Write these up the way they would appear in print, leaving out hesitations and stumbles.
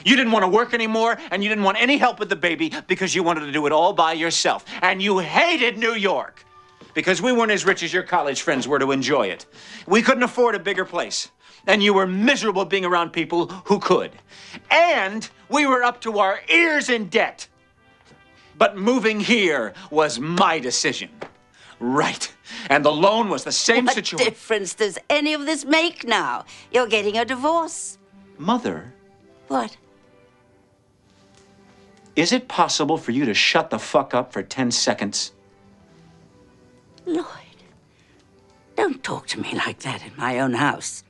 You didn't want to work anymore, and you didn't want any help with the baby because you wanted to do it all by yourself. And you hated New York because we weren't as rich as your college friends were to enjoy it. We couldn't afford a bigger place. And you were miserable being around people who could. And we were up to our ears in debt. But moving here was my decision. Right. And the loan was the same situation. What difference does any of this make now? You're getting a divorce. Mother, What? is it possible for you to shut the fuck up for 10 seconds? Lloyd, don't talk to me like that in my own house.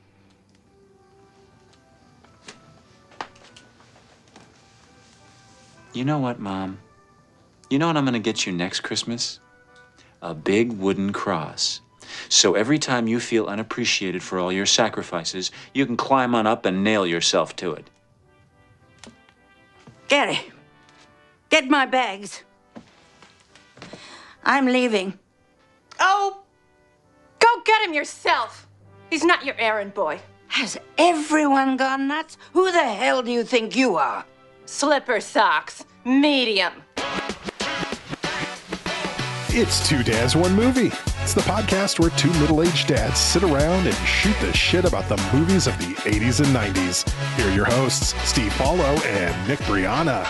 You know what, Mom? You know what I'm gonna get you next Christmas? A big wooden cross. So every time you feel unappreciated for all your sacrifices, you can climb on up and nail yourself to it. Gary, get my bags. I'm leaving. Oh, go get him yourself. He's not your errand boy. Has everyone gone nuts? Who the hell do you think you are? Slipper socks, medium. It's Two Dads, One Movie. It's the podcast where two middle-aged dads sit around and shoot the shit about the movies of the 80s and 90s. Here are your hosts, Steve Paulo and Nick Brianna.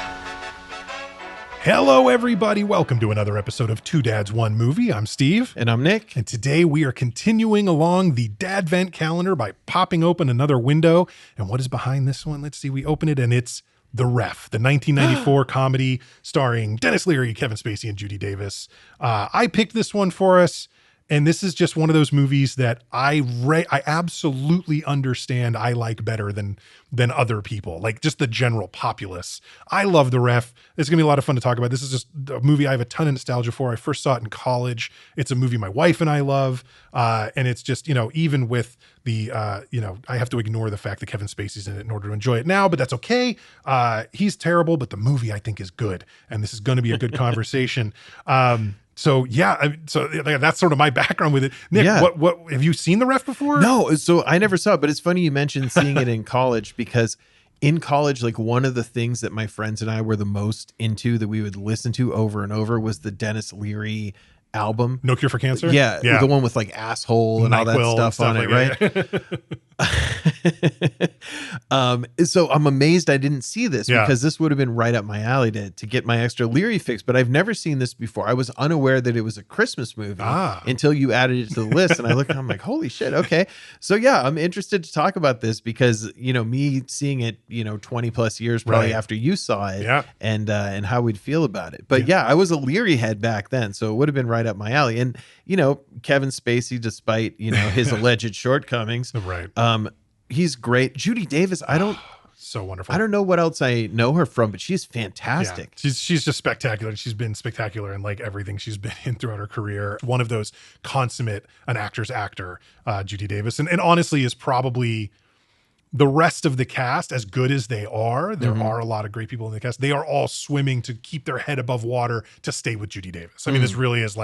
Hello, everybody. Welcome to another episode of Two Dads, One Movie. I'm Steve. And I'm Nick. And today we are continuing along the Dadvent Calendar by popping open another window. And what is behind this one? Let's see. We open it and it's The Ref, the 1994 comedy starring Denis Leary, Kevin Spacey, and Judy Davis. I picked this one for us, and this is just one of those movies that I absolutely understand I like better than other people, like just the general populace. I love The Ref. It's going to be a lot of fun to talk about. This is just a movie I have a ton of nostalgia for. I first saw it in college. It's a movie my wife and I love, and it's just, even with the, I have to ignore the fact that Kevin Spacey's in it in order to enjoy it now, but that's okay. He's terrible, but the movie I think is good, and this is going to be a good conversation. So that's sort of my background with it. Nick, Yeah. what have you seen The Ref before? No, so I never saw it, but it's funny you mentioned seeing it in college, because in college, like, one of the things that my friends and I were the most into that we would listen to over and over was the Denis Leary album. No Cure for Cancer? Yeah. The one with like Asshole and all that stuff on it, right? So I'm amazed I didn't see this, because this would have been right up my alley to get my extra Leary fix, but I've never seen this before. I was unaware that it was a Christmas movie until you added it to the list, and I looked and I'm like, holy shit, okay. So yeah, I'm interested to talk about this because, me seeing it, 20 plus years probably after you saw it, and how we'd feel about it. But I was a Leary head back then, so it would have been right up my alley. And Kevin Spacey, despite his alleged shortcomings, he's great. Judy Davis, so wonderful. I don't know what else I know her from, but she's fantastic. Yeah. She's just spectacular. She's been spectacular in like everything she's been in throughout her career. One of those consummate an actor's actor, Judy Davis, and honestly is probably the rest of the cast, as good as they are. There are a lot of great people in the cast. They are all swimming to keep their head above water to stay with Judy Davis. I mean, this really is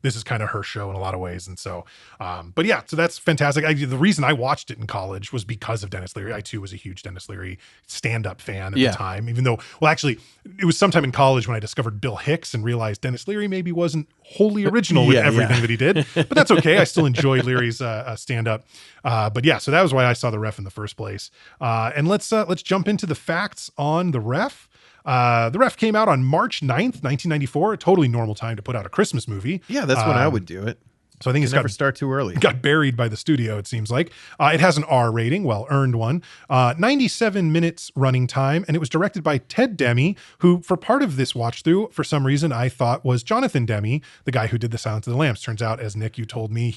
this is kind of her show in a lot of ways. And so, so that's fantastic. The reason I watched it in college was because of Denis Leary. I too was a huge Denis Leary stand-up fan at the time, even though, actually it was sometime in college when I discovered Bill Hicks and realized Denis Leary maybe wasn't wholly original with everything that he did, but that's okay. I still enjoy Leary's stand-up. So that was why I saw The Ref in the first place. And let's jump into the facts on The Ref. The Ref came out on March 9th, 1994, a totally normal time to put out a Christmas movie. Yeah, that's when I would do it. So I think it's never start too early. Got buried by the studio, it seems like. It has an R rating, earned one. 97 minutes running time, and it was directed by Ted Demme, who for part of this watch through, for some reason, I thought was Jonathan Demme, the guy who did The Silence of the Lambs. Turns out, as Nick, you told me,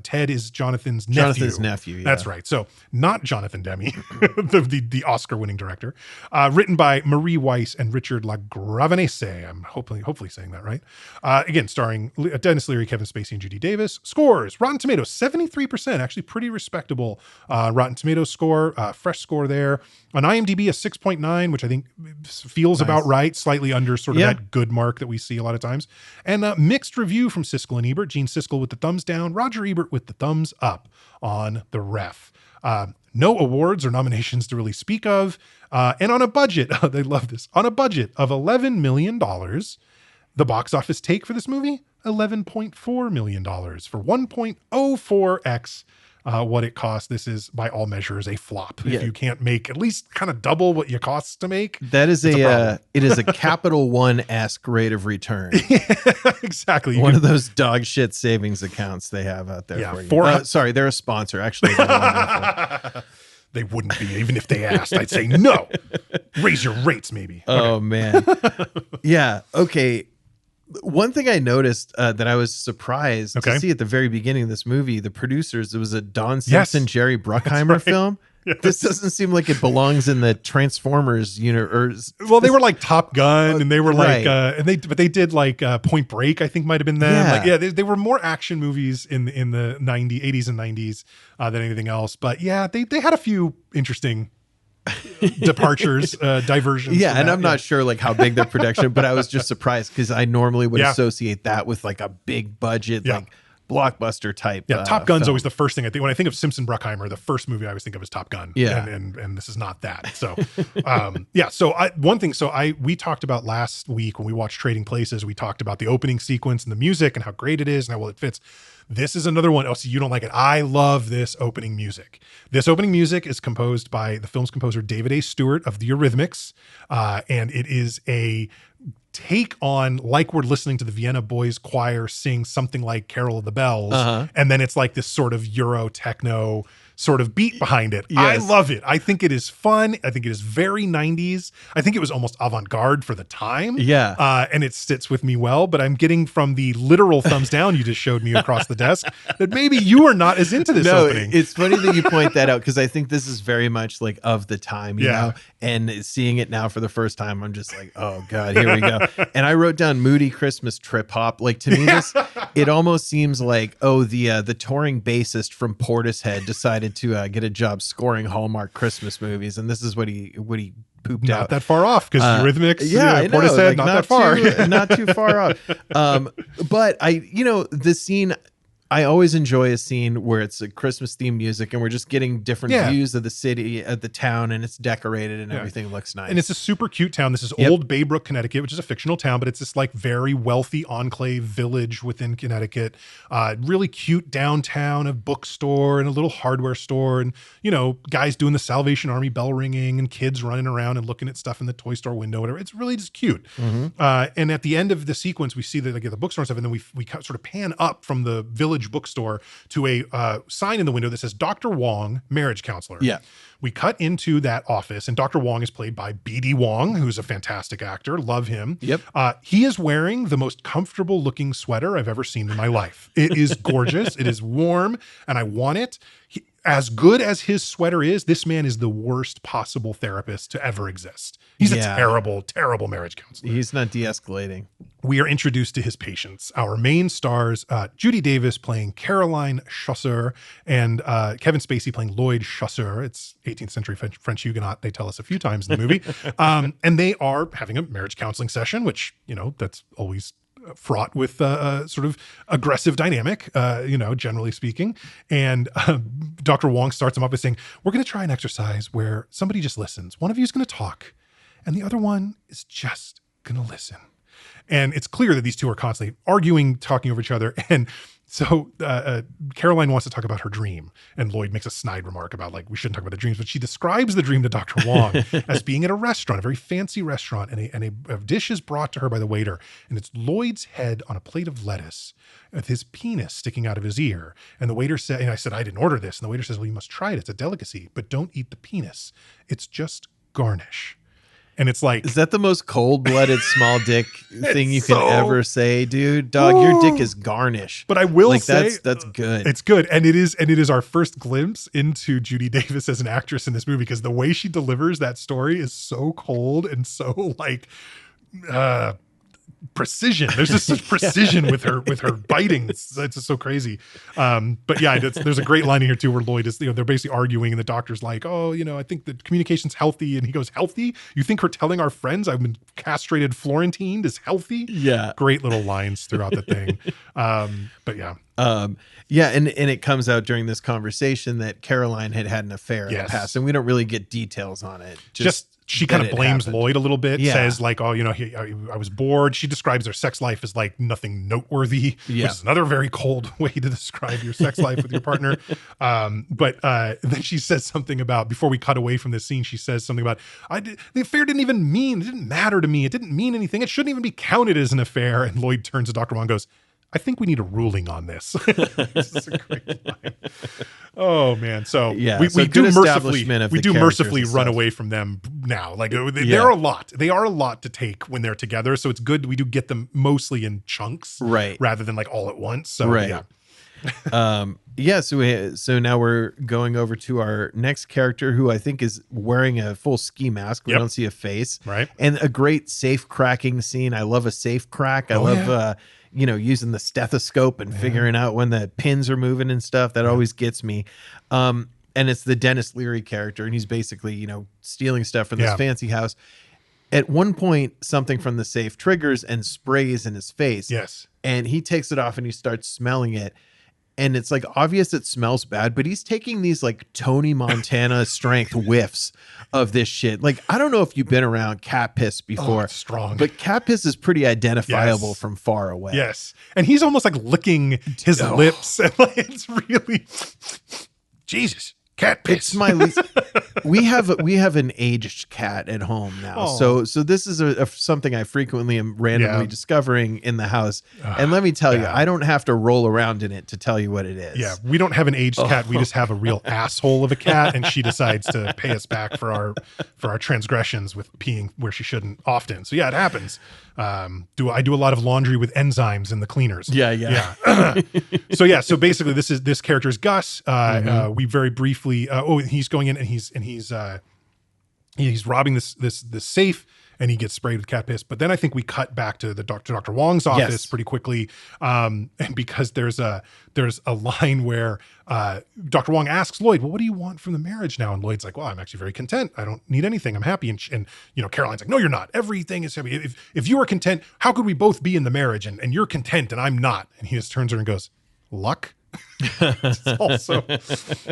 Ted is Jonathan's nephew. Jonathan's nephew, yeah. That's right. So not Jonathan Demme, the Oscar-winning director. Written by Marie Weiss and Richard LaGravenese. I'm hopefully saying that right. Again, starring Denis Leary, Kevin Spacey, and Judy Davis. Scores, Rotten Tomatoes, 73%, actually pretty respectable Rotten Tomatoes score, fresh score there. On IMDb, a 6.9, which I think feels about right, slightly under sort of that good mark that we see a lot of times. And a mixed review from Siskel and Ebert, Gene Siskel with the thumbs down, Roger Ebert with the thumbs up on The Ref. no awards or nominations to really speak of. And on a budget, they love this, on a budget of $11 million, the box office take for this movie, $11.4 million for 1.04x what it cost. This is by all measures a flop. If you can't make at least kind of double what it costs to make, that is it is a Capital One-esque rate of return. Exactly. One of those dog shit savings accounts they have out there for you. Sorry, they're a sponsor. Actually, they're wonderful. They wouldn't be, even if they asked. I'd say no. Raise your rates, maybe. Oh, man. Yeah. Okay. One thing I noticed that I was surprised to see at the very beginning of this movie, the producers, it was a Don Simpson, Jerry Bruckheimer film. Yes. This doesn't seem like it belongs in the Transformers universe. Well, they were like Top Gun, and they were like, but they did like Point Break, I think might have been them. Yeah. They were more action movies in the 80s and 90s than anything else. But yeah, they had a few interesting departures, diversions. Yeah, and I'm not sure like how big their production, but I was just surprised because I normally would associate that with like a big budget, like blockbuster type. Yeah, Top Gun's film. always the first thing I think when I think of Simpson Bruckheimer. The first movie I always think of is Top Gun. Yeah, and this is not that. So, we talked about last week when we watched Trading Places. We talked about the opening sequence and the music and how great it is and how well it fits. This is another one. Oh, so you don't like it? I love this opening music. This opening music is composed by the film's composer David A. Stewart of the Eurythmics, and it is a take on like we're listening to the Vienna Boys Choir sing something like Carol of the Bells, and then it's like this sort of Euro techno sort of beat behind it. Yes. I love it. I think it is fun. I think it is very 90s. I think it was almost avant-garde for the time. Yeah. And it sits with me well, but I'm getting from the literal thumbs down you just showed me across the desk that maybe you are not as into this opening. It's funny that you point that out because I think this is very much like of the time, you know, and seeing it now for the first time, I'm just like, oh God, here we go. And I wrote down Moody Christmas Trip Hop. Like to me, it almost seems like, the touring bassist from Portishead decided to get a job scoring Hallmark Christmas movies, and this is what he pooped out. Not that far off because Eurythmics, Portishead, like, not that far, not too far off. But the scene. I always enjoy a scene where it's a Christmas themed music and we're just getting different views of the city, of the town, and it's decorated and everything looks nice. And it's a super cute town. This is Old Baybrook, Connecticut, which is a fictional town, but it's this like very wealthy enclave village within Connecticut. Really cute downtown, a bookstore and a little hardware store, and guys doing the Salvation Army bell ringing and kids running around and looking at stuff in the toy store window, whatever. It's really just cute. And at the end of the sequence, we see the bookstore and stuff, and then we sort of pan up from the village bookstore to a sign in the window that says Dr. Wong, marriage counselor. Yeah. We cut into that office, and Dr. Wong is played by B.D. Wong, who's a fantastic actor. Love him. Yep. He is wearing the most comfortable looking sweater I've ever seen in my life. It is gorgeous. It is warm, and I want it. As good as his sweater is, this man is the worst possible therapist to ever exist. He's a terrible, terrible marriage counselor. He's not de-escalating. We are introduced to his patients. Our main stars, Judy Davis playing Caroline Chasseur and Kevin Spacey playing Lloyd Chasseur. It's 18th century French Huguenot, they tell us a few times in the movie. And they are having a marriage counseling session, which, that's always fraught with sort of aggressive dynamic, generally speaking. And Dr. Wong starts him up by saying, we're going to try an exercise where somebody just listens. One of you is going to talk and the other one is just going to listen. And it's clear that these two are constantly arguing, talking over each other. And so Caroline wants to talk about her dream, and Lloyd makes a snide remark about we shouldn't talk about the dreams, but she describes the dream to Dr. Wong as being at a restaurant, a very fancy restaurant, and a dish is brought to her by the waiter, and it's Lloyd's head on a plate of lettuce with his penis sticking out of his ear. And the waiter said, and I said, I didn't order this. And the waiter says, well, you must try it. It's a delicacy, but don't eat the penis. It's just garnish. And it's like, is that the most cold-blooded small dick thing you can ever say, dude? Dog, your dick is garnish. But I will say that's good. It's good. And it is our first glimpse into Judy Davis as an actress in this movie, because the way she delivers that story is so cold and so precision. There's just such precision with her biting. It's just so crazy. But yeah, there's a great line in here too where Lloyd is, they're basically arguing, and the doctor's like, I think the communication's healthy, and he goes, healthy? You think her telling our friends I've been castrated Florentine is healthy? Yeah. Great little lines throughout the thing. But yeah. Yeah, and it comes out during this conversation that Caroline had an affair in the past, and we don't really get details on it. Just she kind of blames happened. Lloyd a little bit, Yeah. says like, oh, I was bored. She describes their sex life as like nothing noteworthy, which is another very cold way to describe your sex life with your partner. But then she says something about, before we cut away from this scene, she says something about, the affair it didn't matter to me. It didn't mean anything. It shouldn't even be counted as an affair. And Lloyd turns to Dr. Wong and goes, I think we need a ruling on this. This is a great line. Oh man. So we do mercifully run away from them now. Like they're a lot. They are a lot to take when they're together. So it's good we do get them mostly in chunks, right? Rather than like all at once. So yeah. So now we're going over to our next character, who I think is wearing a full ski mask. We don't see a face, right? And a great safe cracking scene. I love a safe crack. I love using the stethoscope and figuring out when the pins are moving and stuff. That always gets me. And it's the Denis Leary character, and he's basically, stealing stuff from this fancy house. At one point, something from the safe triggers and sprays in his face. Yes. And he takes it off and he starts smelling it. And it's like obvious it smells bad, but he's taking these like Tony Montana strength whiffs of this shit. Like, I don't know if you've been around cat piss before. Oh, it's strong. But cat piss is pretty identifiable from far away. Yes. And he's almost like licking his lips. And like, it's really, Jesus. Cat piss. It's my least. We have an aged cat at home now, so this is something I frequently am randomly discovering in the house. And let me tell you, I don't have to roll around in it to tell you what it is. Yeah, we don't have an aged cat. We just have a real asshole of a cat, and she decides to pay us back for our transgressions with peeing where she shouldn't often. So yeah, it happens. I do a lot of laundry with enzymes in the cleaners. Yeah. So basically this character is Gus. We very briefly he's going in and he's robbing this safe, and he gets sprayed with cat piss. But then I think we cut back to Dr. Wong's office pretty quickly. And because there's a line where Dr. Wong asks Lloyd, well, what do you want from the marriage now? And Lloyd's like, well, I'm actually very content. I don't need anything. I'm happy. And Caroline's like, no, you're not. Everything is happy. If you were content, how could we both be in the marriage? And you're content and I'm not. And he just turns her and goes, luck? Also,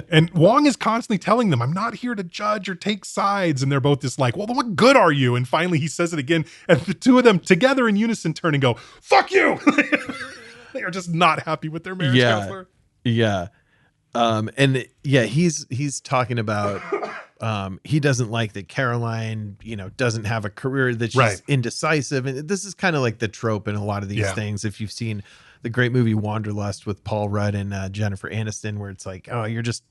and Wong is constantly telling them, I'm not here to judge or take sides, and they're both just like, well, what good are you? And finally he says it again, and the two of them together in unison turn and go, fuck you. They are just not happy with their marriage counselor. He's talking about he doesn't like that Caroline doesn't have a career, that she's indecisive, and this is kind of like the trope in a lot of these things. If you've seen the great movie Wanderlust with Paul Rudd and Jennifer Aniston, where it's like, oh, you're just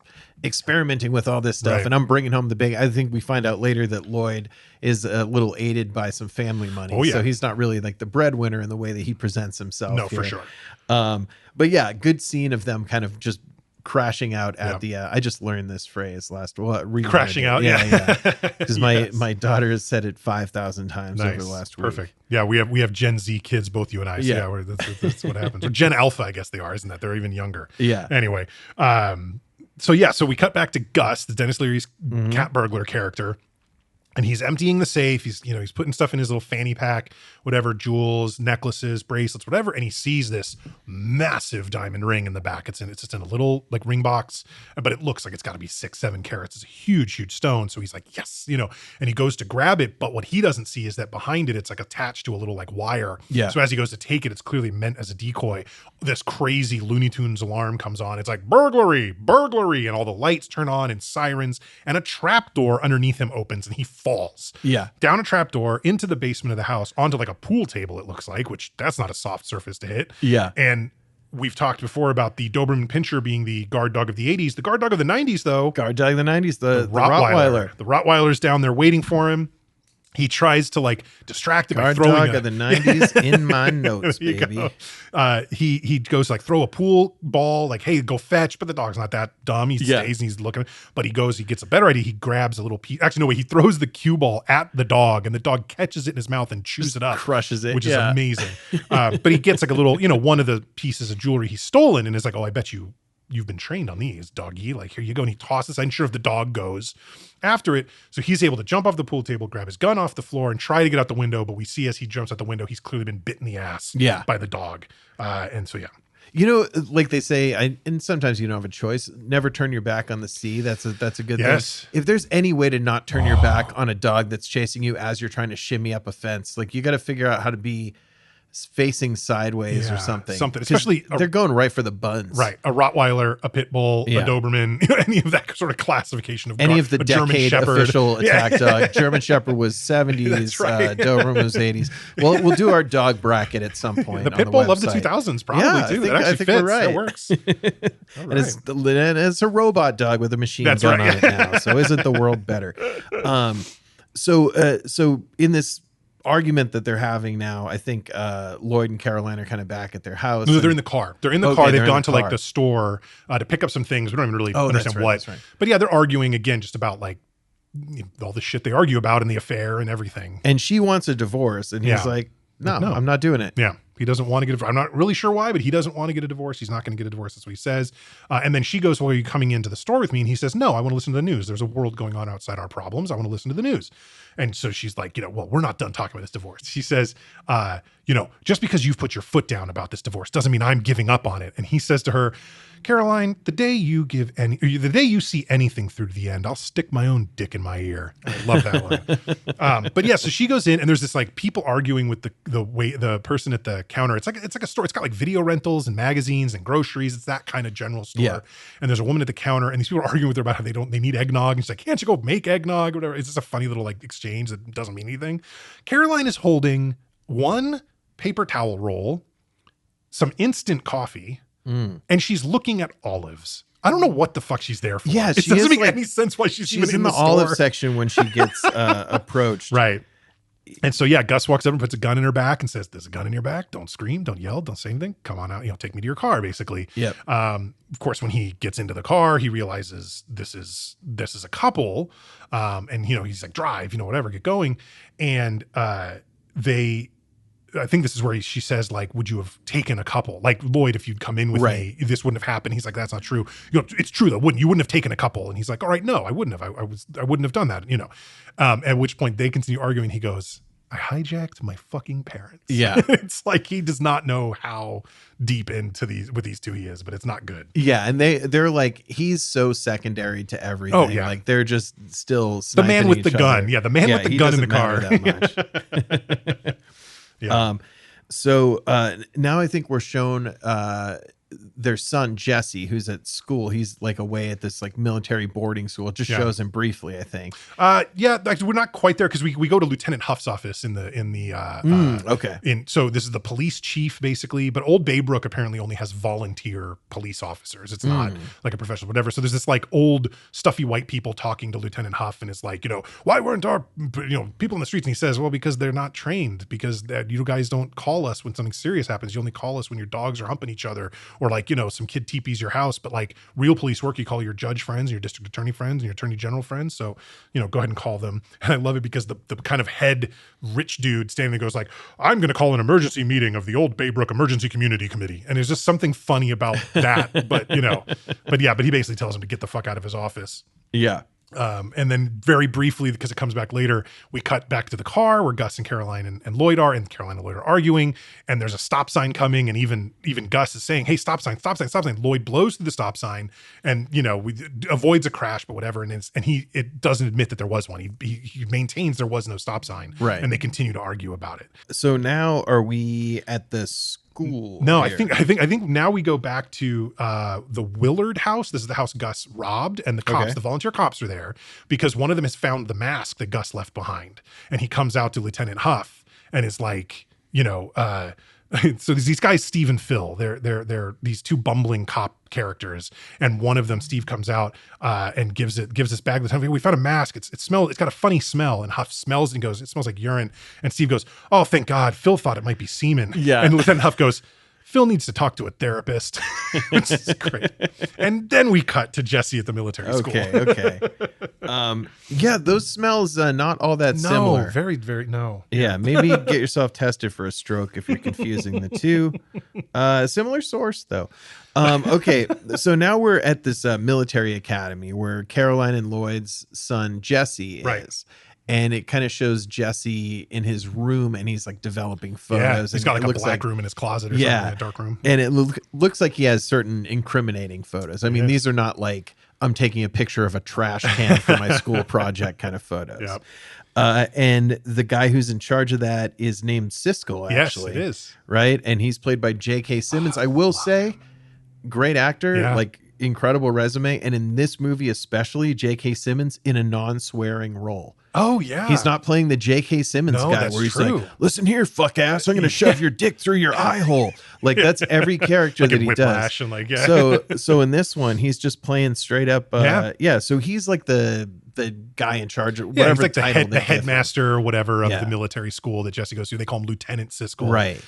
experimenting with all this stuff, and I'm bringing home the big. I think we find out later that Lloyd is a little aided by some family money, so he's not really like the breadwinner in the way that he presents himself. No, for sure. But yeah, good scene of them kind of just crashing out at the I just learned this phrase crashing out, because my daughter has said it 5,000 times over the last week. Perfect. Yeah, we have Gen Z kids, both you and I. So that's what happens. Or Gen Alpha, I guess they are, isn't that? They're even younger. Anyway, so we cut back to Gus, the Denis Leary's cat burglar character. And he's emptying the safe. He's putting stuff in his little fanny pack, whatever, jewels, necklaces, bracelets, whatever. And he sees this massive diamond ring in the back. It's just in a little like ring box, but it looks like it's got to be 6-7 carats. It's a huge, huge stone. So he's like, yes, and he goes to grab it. But what he doesn't see is that behind it, it's like attached to a little like wire. Yeah. So as he goes to take it, it's clearly meant as a decoy. This crazy Looney Tunes alarm comes on. It's like burglary, and all the lights turn on and sirens, and a trap door underneath him opens, and he falls down a trap door into the basement of the house onto like a pool table, it looks like, which that's not a soft surface to hit. And we've talked before about the Doberman Pinscher being the guard dog of the 80s. The guard dog of the 90s, though. Guard dog of the 90s, the Rottweiler. The Rottweiler's down there waiting for him. He tries to like distract it by throwing dog of the 90s in my notes, baby. He goes to like throw a pool ball, like, hey, go fetch, but the dog's not that dumb. He stays and he's looking, but he gets a better idea. He grabs a little piece. Actually, no way. He throws the cue ball at the dog, and the dog catches it in his mouth and chews it up, crushes it, which is amazing. But he gets like a little, one of the pieces of jewelry he's stolen, and is like, oh, I bet you've been trained on these, doggy. Like, here you go. And he tosses. I'm sure if the dog goes after it. So he's able to jump off the pool table, grab his gun off the floor, and try to get out the window. But we see as he jumps out the window, he's clearly been bit in the ass by the dog. And so, You know, like they say, and sometimes you don't have a choice. Never turn your back on the sea. That's a good thing. If there's any way to not turn your back on a dog that's chasing you as you're trying to shimmy up a fence, like you got to figure out how to be facing sideways or something. Especially they're going right for the buns. Right. A Rottweiler, a Pit Bull, a Doberman, any of that sort of classification of any of the decade official attack dog. German Shepherd was 70s, That's right. Doberman was 80s. Well, we'll do our dog bracket at some point. The Pit Bull of the 2000s probably too. That actually fits. Right. That works. And it's a robot dog with a machine gun on it now. So isn't the world better? So in this argument that they're having now, I think Lloyd and Caroline are kind of back at their house. No, they're in the car. They're in the car. They've gone to like the store to pick up some things. We don't even really understand what. Right. But yeah, they're arguing again just about like all the shit they argue about in the affair and everything. And she wants a divorce, and he's like, no, I'm not doing it. Yeah. He doesn't want to get a divorce. I'm not really sure why, but he doesn't want to get a divorce. He's not going to get a divorce. That's what he says. And then she goes, well, are you coming into the store with me? And he says, no, I want to listen to the news. There's a world going on outside our problems. I want to listen to the news. And so she's like, well, we're not done talking about this divorce. She says, just because you've put your foot down about this divorce doesn't mean I'm giving up on it. And he says to her, Caroline, the day you see anything through to the end, I'll stick my own dick in my ear. I love that line. But yeah, so she goes in and there's this like people arguing with the person at the counter. It's like a store. It's got like video rentals and magazines and groceries. It's that kind of general store. Yeah. And there's a woman at the counter and these people are arguing with her about how they need eggnog. And she's like, can't you go make eggnog or whatever? It's just a funny little like exchange that doesn't mean anything. Caroline is holding one paper towel roll, some instant coffee, and she's looking at olives. I don't know what the fuck she's there for. Yeah, it doesn't make any sense why she's even in the olive store. Section when she gets approached. Right. And so, yeah, Gus walks up and puts a gun in her back and says, there's a gun in your back. Don't scream. Don't yell. Don't say anything. Come on out. Take me to your car, basically. Yep. Of course, when he gets into the car, he realizes this is a couple. And, he's like, drive, whatever, get going. And I think this is where she says, like, would you have taken a couple? Like, Lloyd, if you'd come in with me, this wouldn't have happened. He's like, that's not true. It's true though. You wouldn't have taken a couple. And he's like, all right, no, I wouldn't have. I wouldn't have done that, At which point they continue arguing. He goes, I hijacked my fucking parents. Yeah. It's like he does not know how deep into these two he is, but it's not good. Yeah, and they're like, he's so secondary to everything. Oh, yeah. Like they're just still the man with the gun. Yeah, the man with the gun in the car. That much. Yeah. So now I think we're shown their son Jesse, who's at school. He's like away at this like military boarding school. It just shows him briefly, I think. Actually, we're not quite there because we go to Lieutenant Huff's office in the okay. So this is the police chief basically, but Old Baybrook apparently only has volunteer police officers. It's not like a professional, whatever. So there's this like old stuffy white people talking to Lieutenant Huff, and it's like, why weren't our people in the streets? And he says, well, because they're not trained, because you guys don't call us when something serious happens. You only call us when your dogs are humping each other, or like, some kid teepees your house. But like real police work, you call your judge friends, your district attorney friends, and your attorney general friends. So, go ahead and call them. And I love it because the kind of head rich dude standing there goes like, I'm going to call an emergency meeting of the Old Baybrook Emergency Community Committee. And there's just something funny about that. But, but he basically tells him to get the fuck out of his office. Yeah. And then very briefly, because it comes back later, we cut back to the car where Gus and Caroline and Lloyd are, and Caroline and Lloyd are arguing, and there's a stop sign coming, and even Gus is saying, hey, stop sign, stop sign, stop sign. Lloyd blows through the stop sign and, avoids a crash, but whatever. And it doesn't admit that there was one. He maintains there was no stop sign. Right. And they continue to argue about it. So now are we at the school? No, here? I think now we go back to the Willard house. This is the house Gus robbed, and the cops, the volunteer cops, are there because one of them has found the mask that Gus left behind, and he comes out to Lieutenant Huff and is like, so these guys, Steve and Phil, they're these two bumbling cop characters, and one of them, Steve, comes out and gives this bag. We found a mask. It's got a funny smell, and Huff smells it and goes, it smells like urine. And Steve goes, oh, thank God. Phil thought it might be semen. Yeah. And Lieutenant Huff goes, Phil needs to talk to a therapist, which is great. And then we cut to Jesse at the military school. Okay. Yeah, those smells not all that similar. Very, very no. Yeah, maybe get yourself tested for a stroke if you're confusing the two. Similar source though. Okay, so now we're at this military academy where Caroline and Lloyd's son Jesse is. Right. and it kind of shows Jesse in his room, and he's like developing photos. Yeah, he's got like a black like, room in his closet or something, a dark room. And it looks like he has certain incriminating photos. I mean, these are not like I'm taking a picture of a trash can for my school project kind of photos. Yep. And the guy who's in charge of that is named Siskel, actually. Yes, it is. Right? And he's played by J.K. Simmons. I will say, great actor, like incredible resume. And in this movie especially, J.K. Simmons in a non-swearing role. Oh, yeah. He's not playing the J.K. Simmons guy where he's like, listen here, fuck ass, I'm going to shove your dick through your eye hole. Like, that's every character that he does. And like, So in this one, he's just playing straight up. So he's like the guy in charge of whatever he's like the headmaster or whatever of the military school that Jesse goes to. They call him Lieutenant Siskel. Right.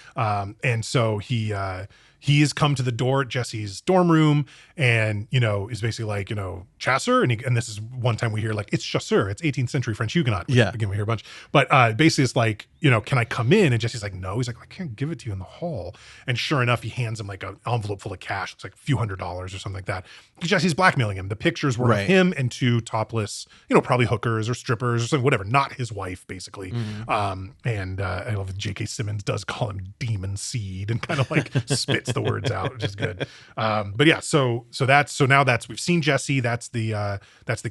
And so he has come to the door at Jesse's dorm room and, is basically like, chasseur. And this is one time we hear like, it's chasseur. It's 18th century French Huguenot. Again, we hear a bunch. But basically it's like, can I come in? And Jesse's like, no. He's like, I can't give it to you in the hall. And sure enough, he hands him like an envelope full of cash. It's like a few $100s or something like that. Jesse's blackmailing him. The pictures were of him and two topless, probably hookers or strippers or something, whatever. Not his wife, basically. And I love J.K. Simmons does call him demon seed and kind of like spits the words out, which is good. But yeah, so now we've seen Jesse. That's the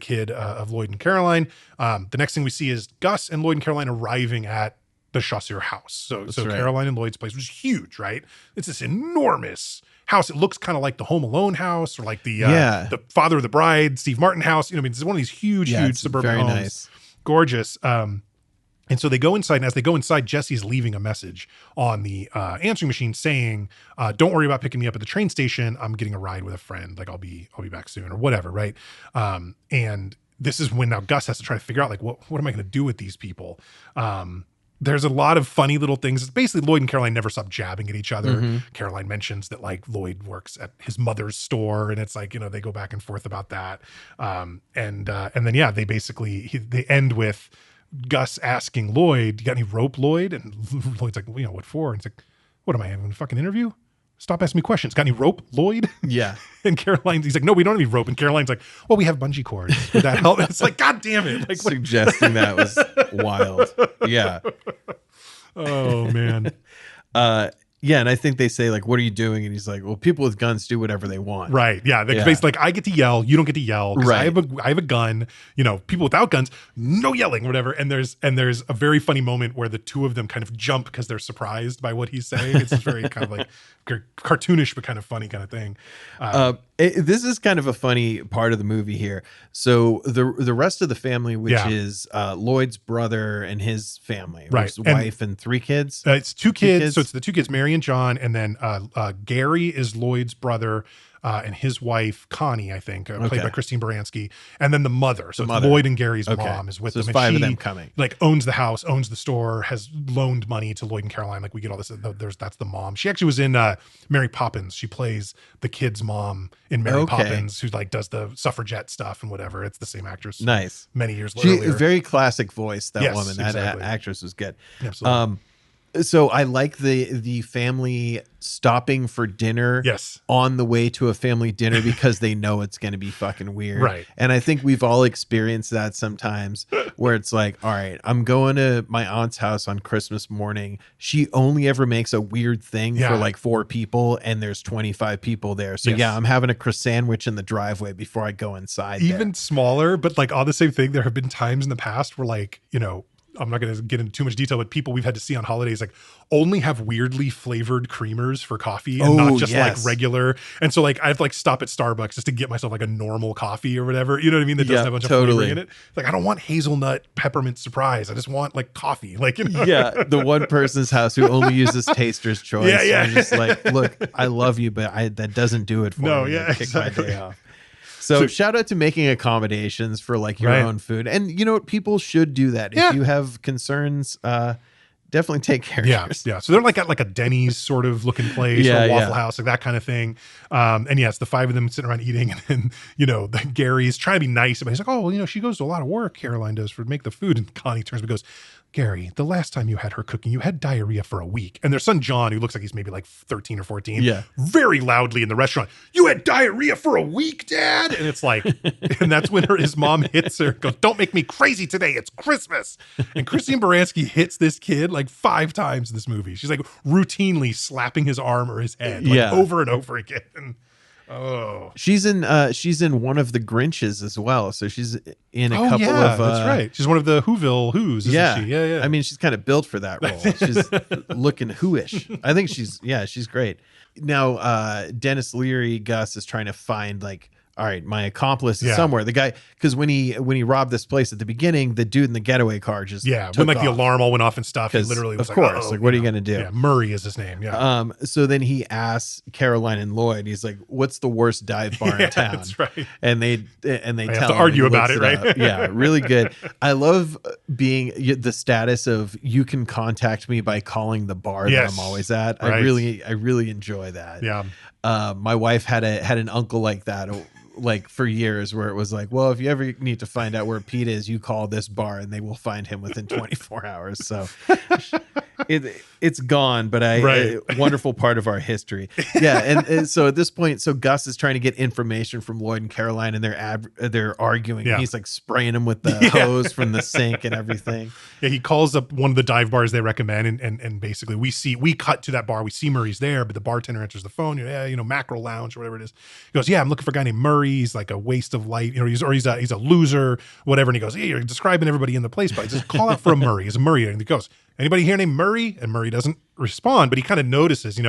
kid of Lloyd and Caroline. The next thing we see is Gus and Lloyd and Caroline arriving at the Chasseur house. So Caroline and Lloyd's place, which is huge, right? It's this enormous house. It looks kind of like the Home Alone house or like the Father of the Bride, Steve Martin house. It's one of these huge suburban homes. Nice. Gorgeous. And so they go inside, and as they go inside, Jesse's leaving a message on the answering machine saying, don't worry about picking me up at the train station. I'm getting a ride with a friend. Like I'll be back soon or whatever. Right. And this is when now Gus has to try to figure out like, what am I going to do with these people? There's a lot of funny little things. It's basically Lloyd and Caroline never stop jabbing at each other. Caroline mentions that like Lloyd works at his mother's store, and it's like, they go back and forth about that. And then, they basically, they end with Gus asking Lloyd, you got any rope, Lloyd? And Lloyd's like, well, what for? And he's like, what am I having a fucking interview? Stop asking me questions. Got any rope, Lloyd? Yeah. And he's like, no, we don't have any rope. And Caroline's like, well, we have bungee cords. Would that help? It's like, God damn it. Like suggesting that was wild. Yeah. Oh man. Yeah, and I think they say like, what are you doing? And he's like, well, people with guns do whatever they want. Right. Yeah. Basically like, I get to yell, you don't get to yell. Right. I have a gun. People without guns, no yelling, whatever. And there's a very funny moment where the two of them kind of jump because they're surprised by what he's saying. It's just very kind of like cartoonish, but kind of funny kind of thing. This is kind of a funny part of the movie here. So the rest of the family, which is Lloyd's brother and his family, right, his wife and three kids. It's two kids. So it's the two kids, Mary and John, and then Gary is Lloyd's brother. And his wife, Connie, I think, played by Christine Baranski, and then the mother. So it's Lloyd and Gary's mom is with them. There's five of them coming. Like owns the house, owns the store, has loaned money to Lloyd and Caroline. Like we get all this. That's the mom. She actually was in Mary Poppins. She plays the kid's mom in Mary Poppins, who like does the suffragette stuff and whatever. It's the same actress. Nice. Many years later. Very classic voice. That woman. That actress was good. Absolutely. So I like the family stopping for dinner on the way to a family dinner because they know it's going to be fucking weird. Right. And I think we've all experienced that sometimes where it's like, all right, I'm going to my aunt's house on Christmas morning. She only ever makes a weird thing for like 4 people and there's 25 people there. So I'm having a croissant sandwich in the driveway before I go inside. Even smaller, but like all the same thing. There have been times in the past where like, I'm not going to get into too much detail, but people we've had to see on holidays like only have weirdly flavored creamers for coffee and not just like regular. And so like I've like stop at Starbucks just to get myself like a normal coffee or whatever. You know what I mean? That doesn't have a bunch of flavor in it. Like I don't want hazelnut peppermint surprise. I just want like coffee. Like yeah, the one person's house who only uses Taster's Choice. Yeah. I'm just like, look, I love you, but that doesn't do it for me. No, yeah, kick my day off. So shout out to making accommodations for like your own food. And you know what? People should do that. If you have concerns, definitely take characters. Yeah. So they're like at like a Denny's sort of looking place or a Waffle House, like that kind of thing. And yes, the five of them sitting around eating, and then, Gary's trying to be nice, but he's like, oh, well, she goes to a lot of work, Caroline does, for make the food. And Connie turns and goes, Gary, the last time you had her cooking, you had diarrhea for a week. And their son, John, who looks like he's maybe like 13 or 14, very loudly in the restaurant, you had diarrhea for a week, Dad? And it's like, and that's when his mom hits her, goes, don't make me crazy today. It's Christmas. And Christine Baranski hits this kid like 5 times in this movie. She's like routinely slapping his arm or his head over and over again. Oh, she's in one of the Grinches as well. So she's in a couple of. That's right. She's one of the Whoville isn't she? Yeah. I mean, she's kind of built for that role. She's looking whoish. I think she's great. Now, Denis Leary, Gus is trying to find like, all right, my accomplice is somewhere. The guy, because when he robbed this place at the beginning, the dude in the getaway car just when like the alarm all went off and stuff, he literally was of course, like what are you gonna do? Yeah, Murray is his name. Yeah. So then he asks Caroline and Lloyd. He's like, "What's the worst dive bar in town?" That's right. And they tell have him, to argue about it, right? Up. Yeah, really good. I love being the status of you can contact me by calling the bar that I'm always at. Right. I really enjoy that. Yeah. My wife had an uncle like that. Like for years, where it was like, well, if you ever need to find out where Pete is, you call this bar and they will find him within 24 hours. So it's gone, but a wonderful part of our history. Yeah. And so at this point, Gus is trying to get information from Lloyd and Caroline, and they're arguing. Yeah. And he's like spraying him with the hose from the sink and everything. Yeah. He calls up one of the dive bars they recommend. And basically we cut to that bar. We see Murray's there, but the bartender answers the phone. Mackerel Lounge or whatever it is. He goes, I'm looking for a guy named Murray. He's like a waste of light, he's a loser, whatever. And he goes, hey, you're describing everybody in the place, but just call out for a Murray. He's a Murray. And he goes, anybody here named Murray? And Murray doesn't respond, but he kind of notices,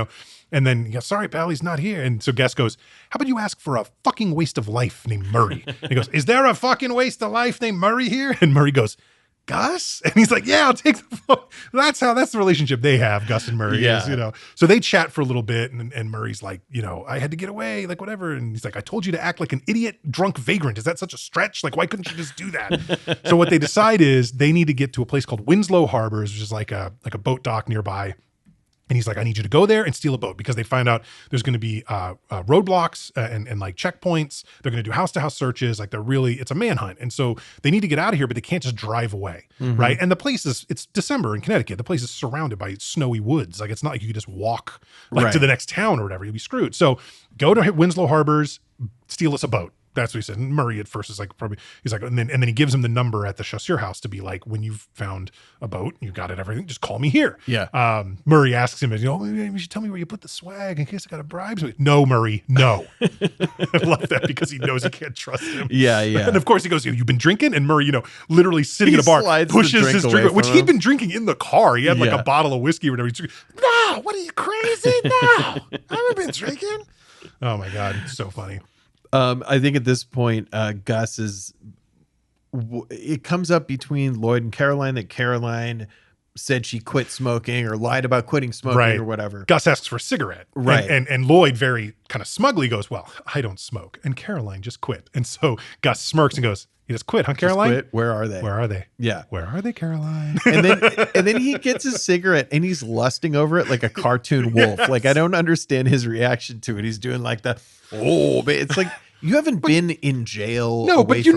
and then he goes, sorry, pal, he's not here. And so Gus goes, how about you ask for a fucking waste of life named Murray? And he goes, is there a fucking waste of life named Murray here? And Murray goes, Gus? And he's like, yeah, I'll take the phone. That's the relationship they have, Gus and Murray. Is, So they chat for a little bit, and Murray's like, I had to get away, like whatever. And he's like, I told you to act like an idiot, drunk vagrant. Is that such a stretch? Like, why couldn't you just do that? So what they decide is they need to get to a place called Winslow Harbors, which is like a boat dock nearby. And he's like, I need you to go there and steal a boat, because they find out there's going to be roadblocks and like checkpoints. They're going to do house-to-house searches. Like it's a manhunt. And so they need to get out of here, but they can't just drive away, right? And the place it's December in Connecticut. The place is surrounded by snowy woods. Like, it's not like you could just walk to the next town or whatever. You'll be screwed. So go to Winslow Harbors, steal us a boat. That's what he said. And Murray at first is like, he's like, and then he gives him the number at the Chasseur house to be like, when you've found a boat, you got it, everything, just call me here. Yeah. Murray asks him, maybe you should tell me where you put the swag in case I got to bribe. No, Murray, no. I love that, because he knows he can't trust him. Yeah. And of course he goes, you've been drinking? And Murray, literally sitting in a bar, pushes his drink, which he'd been drinking in the car. He had like a bottle of whiskey or whatever. He's drinking. No, what are you, crazy? No, I haven't been drinking. Oh my God, it's so funny. I think at this point, Gus it comes up between Lloyd and Caroline that Caroline said she quit smoking or lied about quitting smoking or whatever. Gus asks for a cigarette. Right. And Lloyd very kind of smugly goes, well, I don't smoke. And Caroline just quit. And so Gus smirks and goes, you just quit, huh, Caroline? Just quit. Where are they? Where are they? Yeah. Where are they, Caroline? And then he gets his cigarette and he's lusting over it like a cartoon wolf. Yes. Like, I don't understand his reaction to it. He's doing like but it's like, you haven't been in jail. No, but the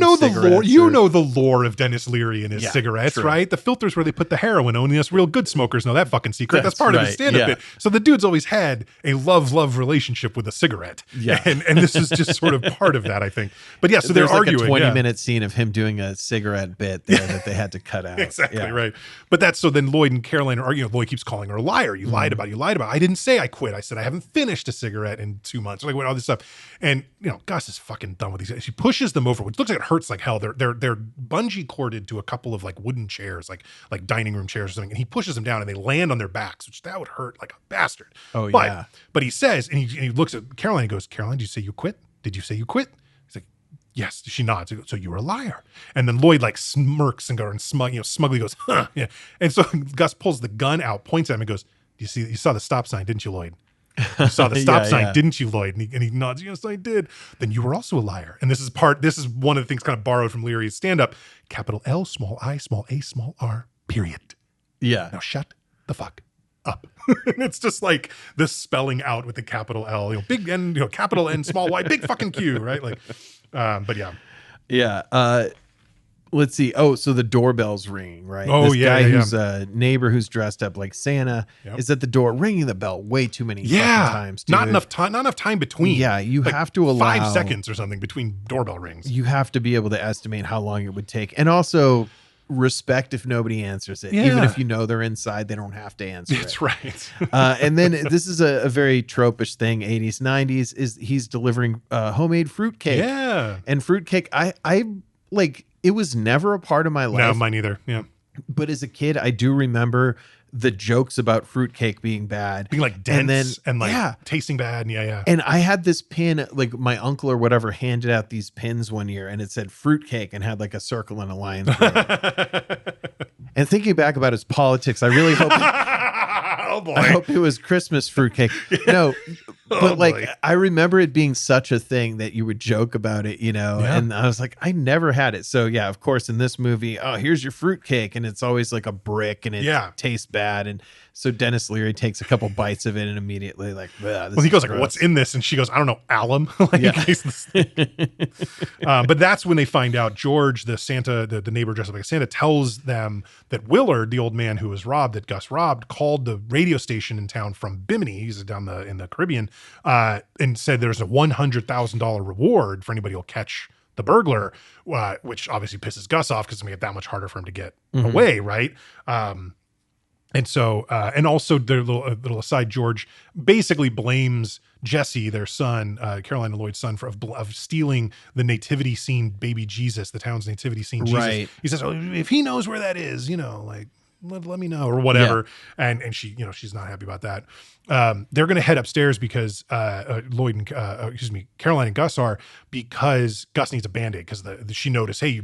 lore. You know the lore of Dennis Leary and his cigarettes, right? The filters where they put the heroin. Only us real good smokers know that fucking secret. That's part of his stand-up bit. So the dude's always had a love relationship with a cigarette. Yeah, and this is just sort of part of that, I think. But yeah, so they're arguing. Like a 20-minute scene of him doing a cigarette bit there that they had to cut out. Exactly right. But that's so then Lloyd and Caroline are arguing. Lloyd keeps calling her a liar. You lied about. I didn't say I quit. I said I haven't finished a cigarette in 2 months. Like all this stuff. And Gus is fucking done with these. She pushes them over, which looks like it hurts like hell. They're bungee corded to a couple of like wooden chairs, like dining room chairs or something. And he pushes them down and they land on their backs, which that would hurt like a bastard. Oh, But he says, and he looks at Caroline and goes, Caroline, did you say you quit? Did you say you quit? He's like, yes. She nods. So you were a liar. And then Lloyd like smirks and smugly goes, huh. Yeah. And so Gus pulls the gun out, points at him and goes, you saw the stop sign, didn't you, Lloyd? You saw the stop sign, didn't you, Lloyd? And he nods, yes, I did. Then you were also a liar. And this is one of the things kind of borrowed from Leary's stand-up. Capital L, small I, small a, small r, period. Yeah. Now shut the fuck up. And it's just like this spelling out with the capital L, big N, capital N, small Y, big fucking Q, right? Like, but yeah. Yeah. Let's see. Oh, so the doorbell's ringing, right? Oh, this yeah, guy yeah, who's a neighbor who's dressed up like Santa is at the door ringing the bell way too many fucking times, dude. Not enough time between. Yeah, you have to allow 5 seconds or something between doorbell rings. You have to be able to estimate how long it would take, and also respect if nobody answers it. Yeah. Even if you know they're inside, they don't have to answer it. That's right. And then this is a very tropish thing, 80s, 90s, is he's delivering homemade fruitcake. Yeah. And fruitcake, I like, it was never a part of my life. No, mine either. Yeah. But as a kid, I do remember the jokes about fruitcake being bad. Being like dense and like tasting bad. Yeah. And I had this pin, like my uncle or whatever handed out these pins one year and it said fruitcake and had like a circle and a line through it. And thinking back about his politics, I really hope oh boy. I hope it was Christmas fruitcake. No, but I remember it being such a thing that you would joke about it, and I was like, I never had it. So yeah, of course, in this movie, oh, here's your fruitcake, and it's always like a brick and it tastes bad. And so Denis Leary takes a couple bites of it and immediately like, he goes like, what's in this? And she goes, I don't know, alum. But that's when they find out George, the Santa, the neighbor dressed up like Santa, tells them that Willard, the old man who was robbed, that Gus robbed, called the radio station in town from Bimini, he's down in the Caribbean, and said there's a $100,000 reward for anybody who'll catch the burglar, which obviously pisses Gus off because it's gonna make it that much harder for him to get away, right? And so, and also their little aside, George basically blames Jesse, their son, Caroline and Lloyd's son, of stealing the nativity scene, baby Jesus, the town's nativity scene, Jesus. Right. He says, oh, if he knows where that is, like, let me know or whatever. Yeah. And she, she's not happy about that. They're going to head upstairs because Caroline and Gus are, because Gus needs a Band-Aid because she noticed, hey,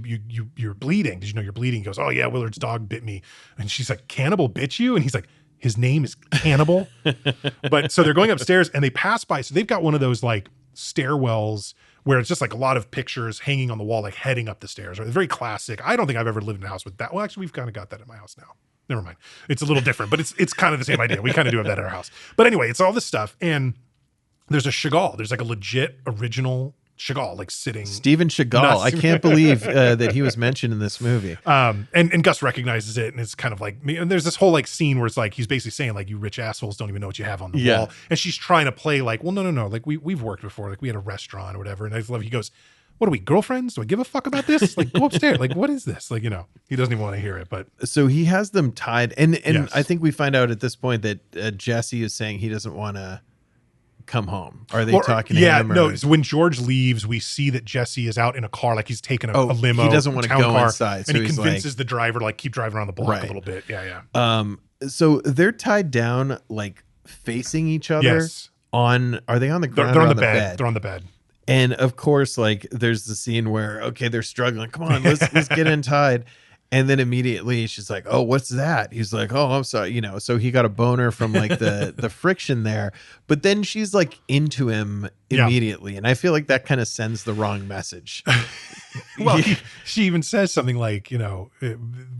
you're bleeding. Did you know you're bleeding? He goes, oh yeah, Willard's dog bit me. And she's like, Cannibal bit you? And he's like, his name is Cannibal. But so they're going upstairs and they pass by. So they've got one of those like stairwells where it's just like a lot of pictures hanging on the wall, like heading up the stairs. Right? It's very classic. I don't think I've ever lived in a house with that. Well, actually, we've kind of got that at my house now. Never mind. It's a little different, but it's kind of the same idea. We kind of do have that at our house. But anyway, it's all this stuff. And there's a Chagall. There's like a legit original Chagall, like sitting. Steven Chagall. I can't believe that he was mentioned in this movie. And Gus recognizes it, and it's kind of like, and there's this whole like scene where it's like he's basically saying like, you rich assholes don't even know what you have on the wall, and she's trying to play like, well, no, like we've worked before, like we had a restaurant or whatever, and I love he goes, what are we, girlfriends? Do I give a fuck about this? Like, go upstairs. Like, what is this? Like, he doesn't even want to hear it. But so he has them tied, and yes. I think we find out at this point that Jesse is saying he doesn't want to come home. Are they talking to him? No. So when George leaves, we see that Jesse is out in a car, like he's taking a limo. He doesn't want to go car, inside, and he convinces the driver to like keep driving around the block a little bit. Yeah. So they're tied down, like facing each other. Yes. Are they on the ground? They're on the bed. They're on the bed. And of course, like there's the scene where, okay, they're struggling. Come on, let's get untied. And then immediately she's like, oh, what's that? He's like, oh, I'm sorry. So he got a boner from like the friction there. But then she's like into him immediately. And I feel like that kind of sends the wrong message. Well, she even says something like,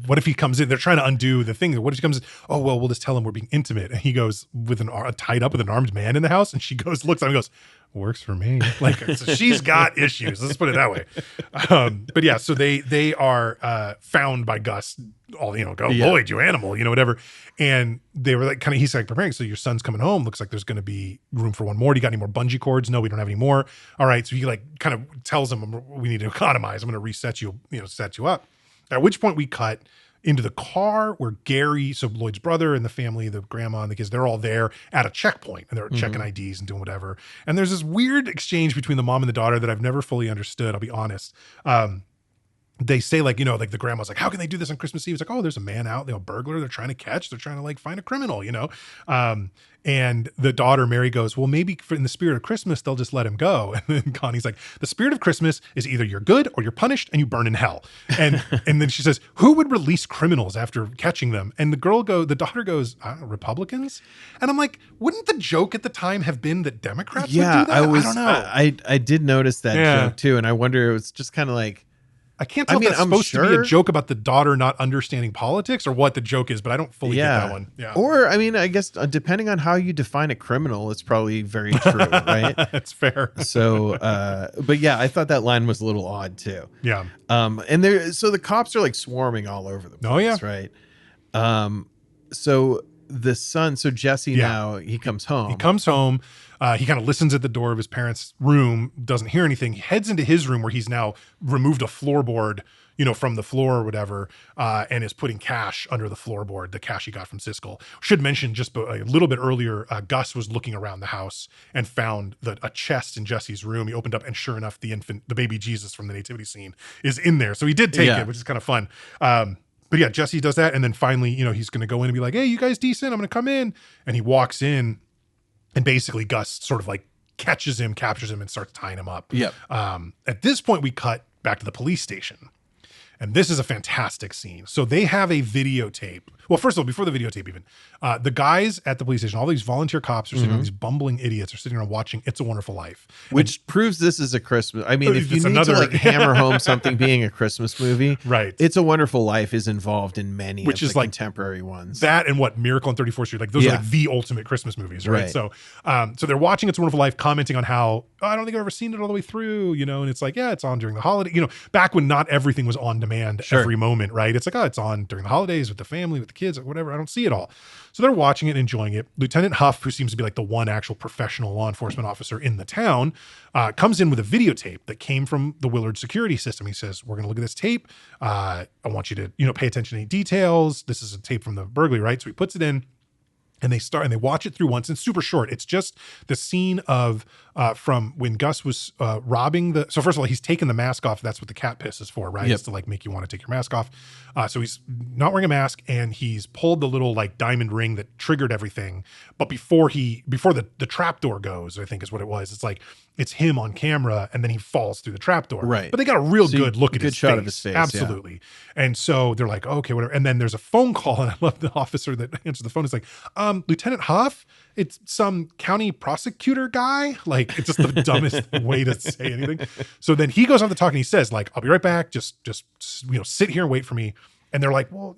what if he comes in? They're trying to undo the thing. What if he comes in? Oh, well, we'll just tell him we're being intimate. And he goes with tied up with an armed man in the house. And she goes, looks at him and goes, works for me. Like, so she's got issues. Let's put it that way. But yeah, so they are found by Gus. Lloyd, you animal, whatever. And they were like, he's like preparing. So your son's coming home. Looks like there's going to be room for one more. Do you got any more bungee cords? No, we don't have any more. All right. So he like kind of tells him, we need to economize. I'm going to reset you, set you up. At which point we cut into the car where Gary, so Lloyd's brother and the family, the grandma and the kids, they're all there at a checkpoint and they're checking IDs and doing whatever. And there's this weird exchange between the mom and the daughter that I've never fully understood. I'll be honest. They say like, like the grandma's like, how can they do this on Christmas Eve? It's like, oh, there's a man out, a burglar they're trying to catch. They're trying to like find a criminal, and the daughter, Mary, goes, well, maybe in the spirit of Christmas, they'll just let him go. And then Connie's like, the spirit of Christmas is either you're good or you're punished and you burn in hell. And and then she says, who would release criminals after catching them? And the daughter goes, Republicans? And I'm like, wouldn't the joke at the time have been that Democrats would do that? I don't know. I did notice that joke too. And I wonder, it was just kind of like, I can't tell if that's supposed to be a joke about the daughter not understanding politics or what the joke is, but I don't fully get that one. Yeah. Or, I mean, I guess depending on how you define a criminal, it's probably very true, right? That's fair. So, but yeah, I thought that line was a little odd too. Yeah. And so the cops are like swarming all over the place, right? So the son, so Jesse now, he comes home. He comes home. He kind of listens at the door of his parents' room, doesn't hear anything. He heads into his room where he's now removed a floorboard, from the floor or whatever, and is putting cash under the floorboard, the cash he got from Siskel. Should mention just a little bit earlier, Gus was looking around the house and found a chest in Jesse's room. He opened up, and sure enough, the baby Jesus from the nativity scene is in there. So he did take it, which is kind of fun. But yeah, Jesse does that. And then finally, he's going to go in and be like, hey, you guys decent? I'm going to come in. And he walks in. And basically Gus sort of like captures him, and starts tying him up. Yep. At this point, we cut back to the police station. And this is a fantastic scene. So they have a videotape. Well, first of all, before the videotape even, the guys at the police station, all these volunteer cops are sitting around, these bumbling idiots are sitting around watching It's a Wonderful Life. Which proves this is a Christmas. I mean, if you need to like hammer home something being a Christmas movie, right? It's a Wonderful Life is involved in many which of is the like contemporary ones. That and what Miracle on 34th Street, like those are like the ultimate Christmas movies, right? So they're watching It's a Wonderful Life, commenting on how, I don't think I've ever seen it all the way through, and it's like, it's on during the holiday, back when not everything was on demand every moment, right? It's like, it's on during the holidays with the family, with the kids, or whatever. I don't see it all. So they're watching it and enjoying it. Lieutenant Huff, who seems to be like the one actual professional law enforcement officer in the town, comes in with a videotape that came from the Willard security system. He says, we're going to look at this tape. I want you to, pay attention to any details. This is a tape from the burglary, right? So he puts it in. And they watch it through once. It's super short. It's just the scene of from when Gus was robbing the. So first of all, he's taken the mask off. That's what the cat piss is for, right? It's to like make you want to take your mask off. So he's not wearing a mask, and he's pulled the little like diamond ring that triggered everything. But before the trap door goes, I think is what it was. It's like it's him on camera, and then he falls through the trap door. Right. But they got a real good look at his shot face. of his face. Absolutely. Yeah. And so they're like, okay, whatever. And then there's a phone call, and I love the officer that answers the phone. It's like, Lieutenant Huff, it's some county prosecutor guy. Like, it's just the dumbest way to say anything. So then he goes on to talk, and he says, like, I'll be right back. Just sit here and wait for me. And they're like, well,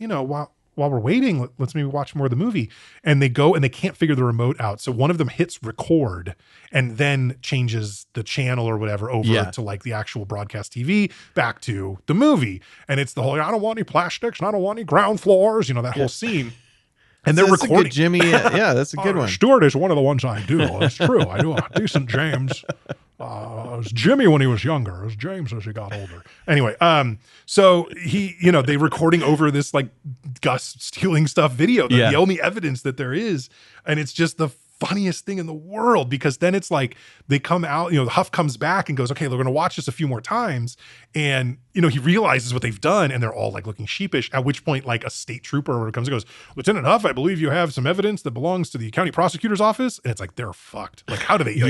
while we're waiting, let's maybe watch more of the movie. And they go and they can't figure the remote out. So one of them hits record and then changes the channel or whatever over to like the actual broadcast TV back to the movie. And it's the whole, I don't want any plastics and I don't want any ground floors, that whole scene. And they're recording. Jimmy. Yeah, that's a good one. Stewart is one of the ones I do. It's true. I do a decent James. It was Jimmy when he was younger. It was James as he got older. Anyway, so he, they recording over this like Gus stealing stuff video, the only evidence that there is. And it's just the funniest thing in the world, because then it's like they come out, Huff comes back and goes, okay, we're going to watch this a few more times. And, he realizes what they've done, and they're all like looking sheepish, at which point like a state trooper comes and goes, Lieutenant Huff, I believe you have some evidence that belongs to the county prosecutor's office. And it's like, they're fucked. Like, how do they,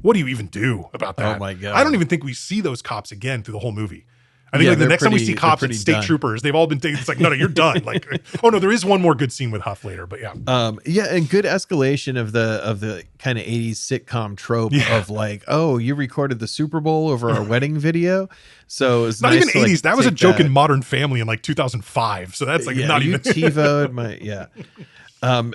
what do you even do about that? Oh my God. I don't even think we see those cops again through the whole movie. I think like the next time we see cops and state troopers, they've all been taken. It's like, no, you're done. Like, oh no, there is one more good scene with Huff later, but yeah. And good escalation of the kind of 80s sitcom trope of like, oh, you recorded the Super Bowl over our wedding video. So it's not nice even 80s. Like, that was a joke in Modern Family in like 2005. So that's like not even TiVo'd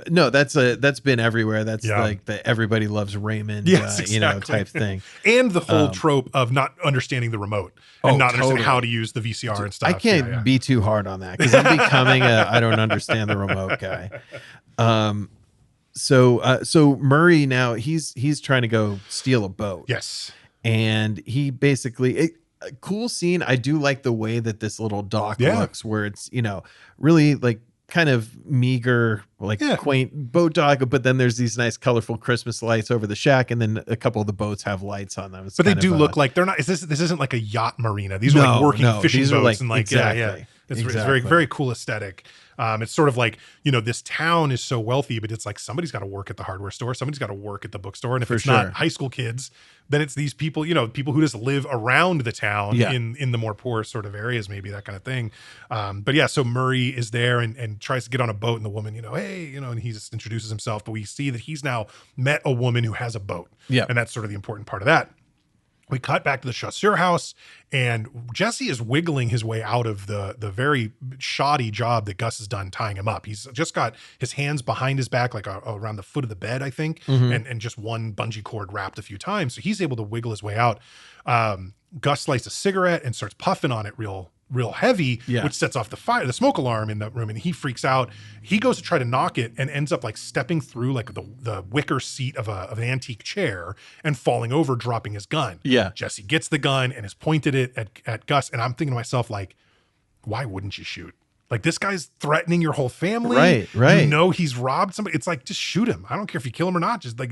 no, that's been everywhere. That's like the everybody loves Raymond, type thing. And the whole trope of not understanding the remote and not understanding how to use the VCR and stuff. I can't be too hard on that, because I'm becoming I don't understand the remote guy. So Murray now he's trying to go steal a boat. Yes. And he basically a cool scene. I do like the way that this little dock looks, where it's, really like kind of meager, like quaint boat dock, but then there's these nice colorful Christmas lights over the shack, and then a couple of the boats have lights on them. But they do look like they're not. This isn't like a yacht marina. These are like working fishing boats, like, and like exactly. It's very, very cool aesthetic. It's sort of like, this town is so wealthy, but it's like somebody's got to work at the hardware store. Somebody's got to work at the bookstore. And if it's not high school kids, then it's these people, people who just live around the town in the more poor sort of areas, maybe that kind of thing. But yeah, so Murray is there and tries to get on a boat, and the woman, hey, and he just introduces himself, but we see that he's now met a woman who has a boat. Yeah. And that's sort of the important part of that. We cut back to the Chasseur house, and Jesse is wiggling his way out of the very shoddy job that Gus has done tying him up. He's just got his hands behind his back, like around the foot of the bed, I think, and just one bungee cord wrapped a few times. So he's able to wiggle his way out. Gus lights a cigarette and starts puffing on it real heavy, which sets off the smoke alarm in the room, and he freaks out. He goes to try to knock it and ends up like stepping through like the wicker seat of an antique chair and falling over, dropping his gun. Yeah. Jesse gets the gun and has pointed it at Gus, and I'm thinking to myself, like, why wouldn't you shoot? Like, this guy's threatening your whole family. Right. You know he's robbed somebody. It's like, just shoot him. I don't care if you kill him or not. Just like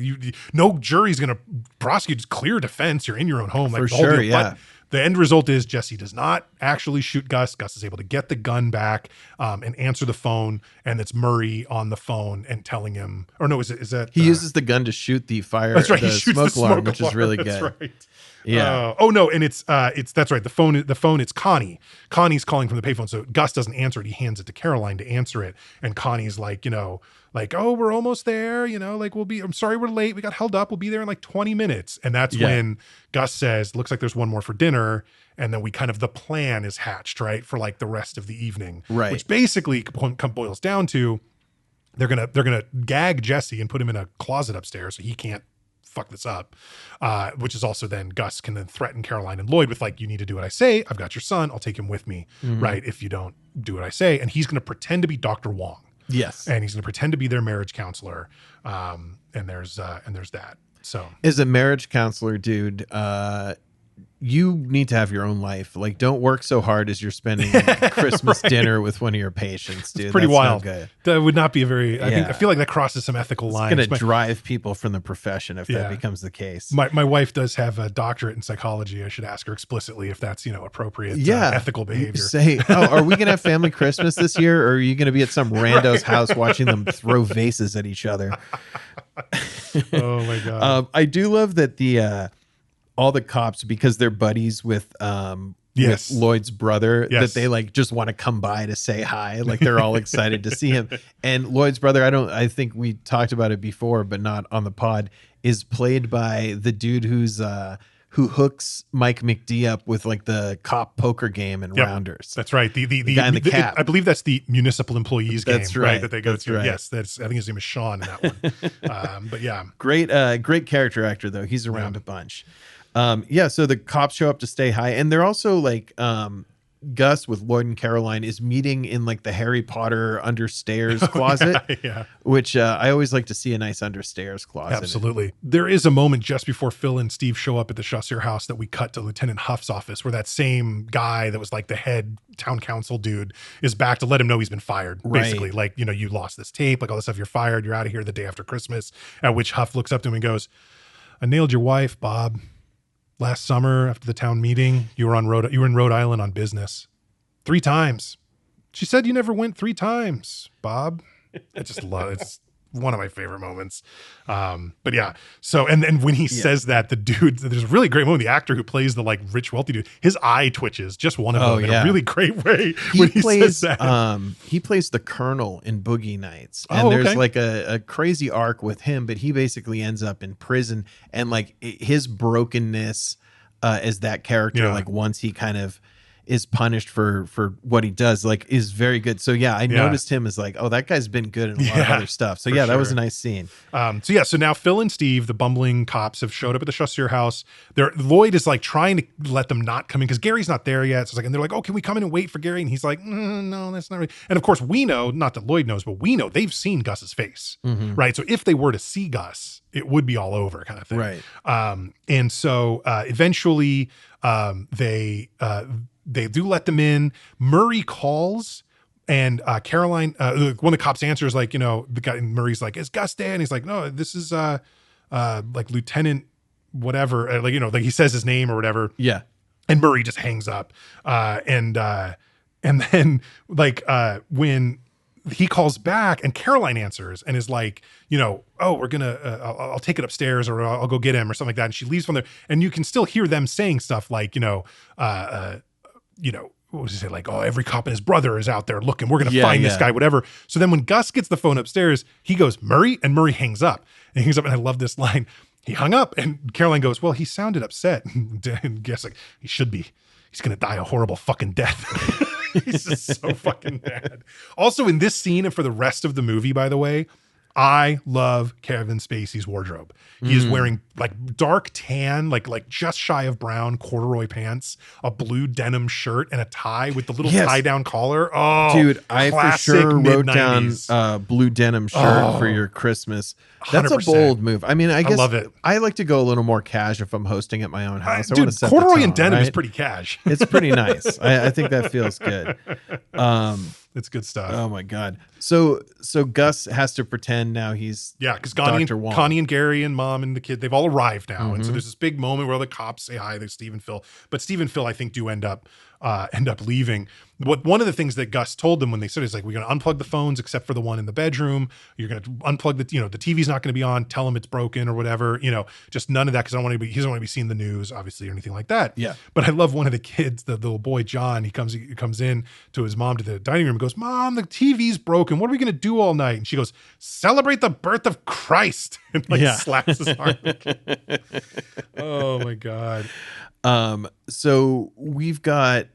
no jury's gonna prosecute. It's clear defense. You're in your own home. Like, For sure, yeah. But the end result is Jesse does not actually shoot Gus. Gus is able to get the gun back and answer the phone, and it's Murray on the phone and telling him, or no, is that he uses the gun to shoot the fire? That's right. The He shoots smoke the alarm, smoke which alarm. is really That's good. right. Yeah. Oh no, and it's that's right. The phone. It's Connie. Connie's calling from the payphone. So Gus doesn't answer it. He hands it to Caroline to answer it, and Connie's like, oh, we're almost there. I'm sorry we're late. We got held up. We'll be there in like 20 minutes. And that's when Gus says, looks like there's one more for dinner. And then the plan is hatched, right, for like the rest of the evening, right? Which basically boils down to they're gonna gag Jesse and put him in a closet upstairs so he can't fuck this up. Which is also then Gus can then threaten Caroline and Lloyd with like, you need to do what I say. I've got your son. I'll take him with me, right? If you don't do what I say, and he's gonna pretend to be Dr. Wong. Yes, and he's gonna pretend to be their marriage counselor. And there's that. So as a marriage counselor, dude, you need to have your own life. Like, don't work so hard as you're spending Christmas dinner with one of your patients, dude. It's pretty wild. No good. That would not be a very, I feel like that crosses some ethical lines. It's going to drive people from the profession if that becomes the case. My wife does have a doctorate in psychology. I should ask her explicitly if that's, appropriate ethical behavior. Say, are we going to have family Christmas this year? Or are you going to be at some rando's house watching them throw vases at each other? Oh my God. I do love that all the cops, because they're buddies with Lloyd's brother, that they like just want to come by to say hi. Like, they're all excited to see him. And Lloyd's brother, I think we talked about it before, but not on the pod, is played by the dude who hooks Mike McD up with like the cop poker game and Rounders. That's right. The guy in the cap. I believe that's the municipal employees game, that's right, that they go to. Right. Yes, I think his name is Sean in that one. But yeah, great character actor though. He's around a bunch. So the cops show up to stay high, and they're also like, Gus with Lloyd and Caroline is meeting in like the Harry Potter understairs closet, which I always like to see a nice understairs closet. Absolutely. There is a moment just before Phil and Steve show up at the Chasseur house that we cut to Lieutenant Huff's office, where that same guy that was like the head town council dude is back to let him know he's been fired. Basically, like, you lost this tape, like all this stuff, you're fired, you're out of here the day after Christmas. At which Huff looks up to him and goes, I nailed your wife, Bob. Last summer after the town meeting, you were in Rhode Island on business 3 times. She said you never went 3 times, Bob. I just love it. It's one of my favorite moments. But yeah. So, and then when he says that, the dude, there's a really great moment. The actor who plays the like rich, wealthy dude, his eye twitches, just one of them in a really great way. When he says that. He plays the Colonel in Boogie Nights. And there's like a crazy arc with him, but he basically ends up in prison, and like his brokenness as that character, like once he kind of is punished for what he does, like, is very good. So I noticed him as like, oh, that guy's been good in a lot of other stuff. So that was a nice scene. So now Phil and Steve, the bumbling cops, have showed up at the Chasseur house. Lloyd is like trying to let them not come in because Gary's not there yet. So it's like, and they're like, oh, can we come in and wait for Gary? And he's like, no, that's not right. And of course we know, not that Lloyd knows, but we know they've seen Gus's face, right? So if they were to see Gus, it would be all over, kind of thing. Right. And so eventually they do let them in. Murray calls, and Caroline, one of the cops answers, like, the guy, and Murray's like, is Gus there? And he's like, no, this is like Lieutenant whatever, like he says his name or whatever. Yeah. And Murray just hangs up. And then like when he calls back and Caroline answers and is like, oh, we're gonna, I'll take it upstairs, or I'll go get him, or something like that. And she leaves from there, and you can still hear them saying stuff like, what does he say? Like, oh, every cop and his brother is out there looking. We're going to find this guy, whatever. So then when Gus gets the phone upstairs, he goes, Murray, and Murray hangs up. And he hangs up, and I love this line. he hung up, and Caroline goes, well, he sounded upset. And guess like he should be. He's going to die a horrible fucking death. He's just so fucking bad. Also in this scene and for the rest of the movie, by the way, I love Kevin Spacey's wardrobe. He is wearing like dark tan, like just shy of brown corduroy pants, a blue denim shirt, and a tie with the little tie down collar. Oh, dude, I for sure wrote mid-90s. down blue denim shirt for your Christmas. That's 100%. A bold move. I mean, I guess I love it. I like to go a little more cash if I'm hosting at my own house. Dude, corduroy and denim is pretty cash. It's pretty nice. I think that feels good. It's good stuff. Oh my God. So Gus has to pretend now he's because Connie and Gary and Mom and the kid, they've all arrived now. And so there's this big moment where all the cops say hi, there's Steve and Phil. But Steve and Phil, I think, do end up leaving. One of the things that Gus told them when they said is like, we're going to unplug the phones except for the one in the bedroom. You're going to unplug the TV's not going to be on. Tell him it's broken or whatever. Just none of that because he doesn't want to be seeing the news, obviously, or anything like that. Yeah. But I love one of the kids, the little boy John. He comes in to his mom to the dining room and goes, "Mom, the TV's broken. What are we going to do all night?" And she goes, "Celebrate the birth of Christ," and slaps his arm. Oh my God. So we've got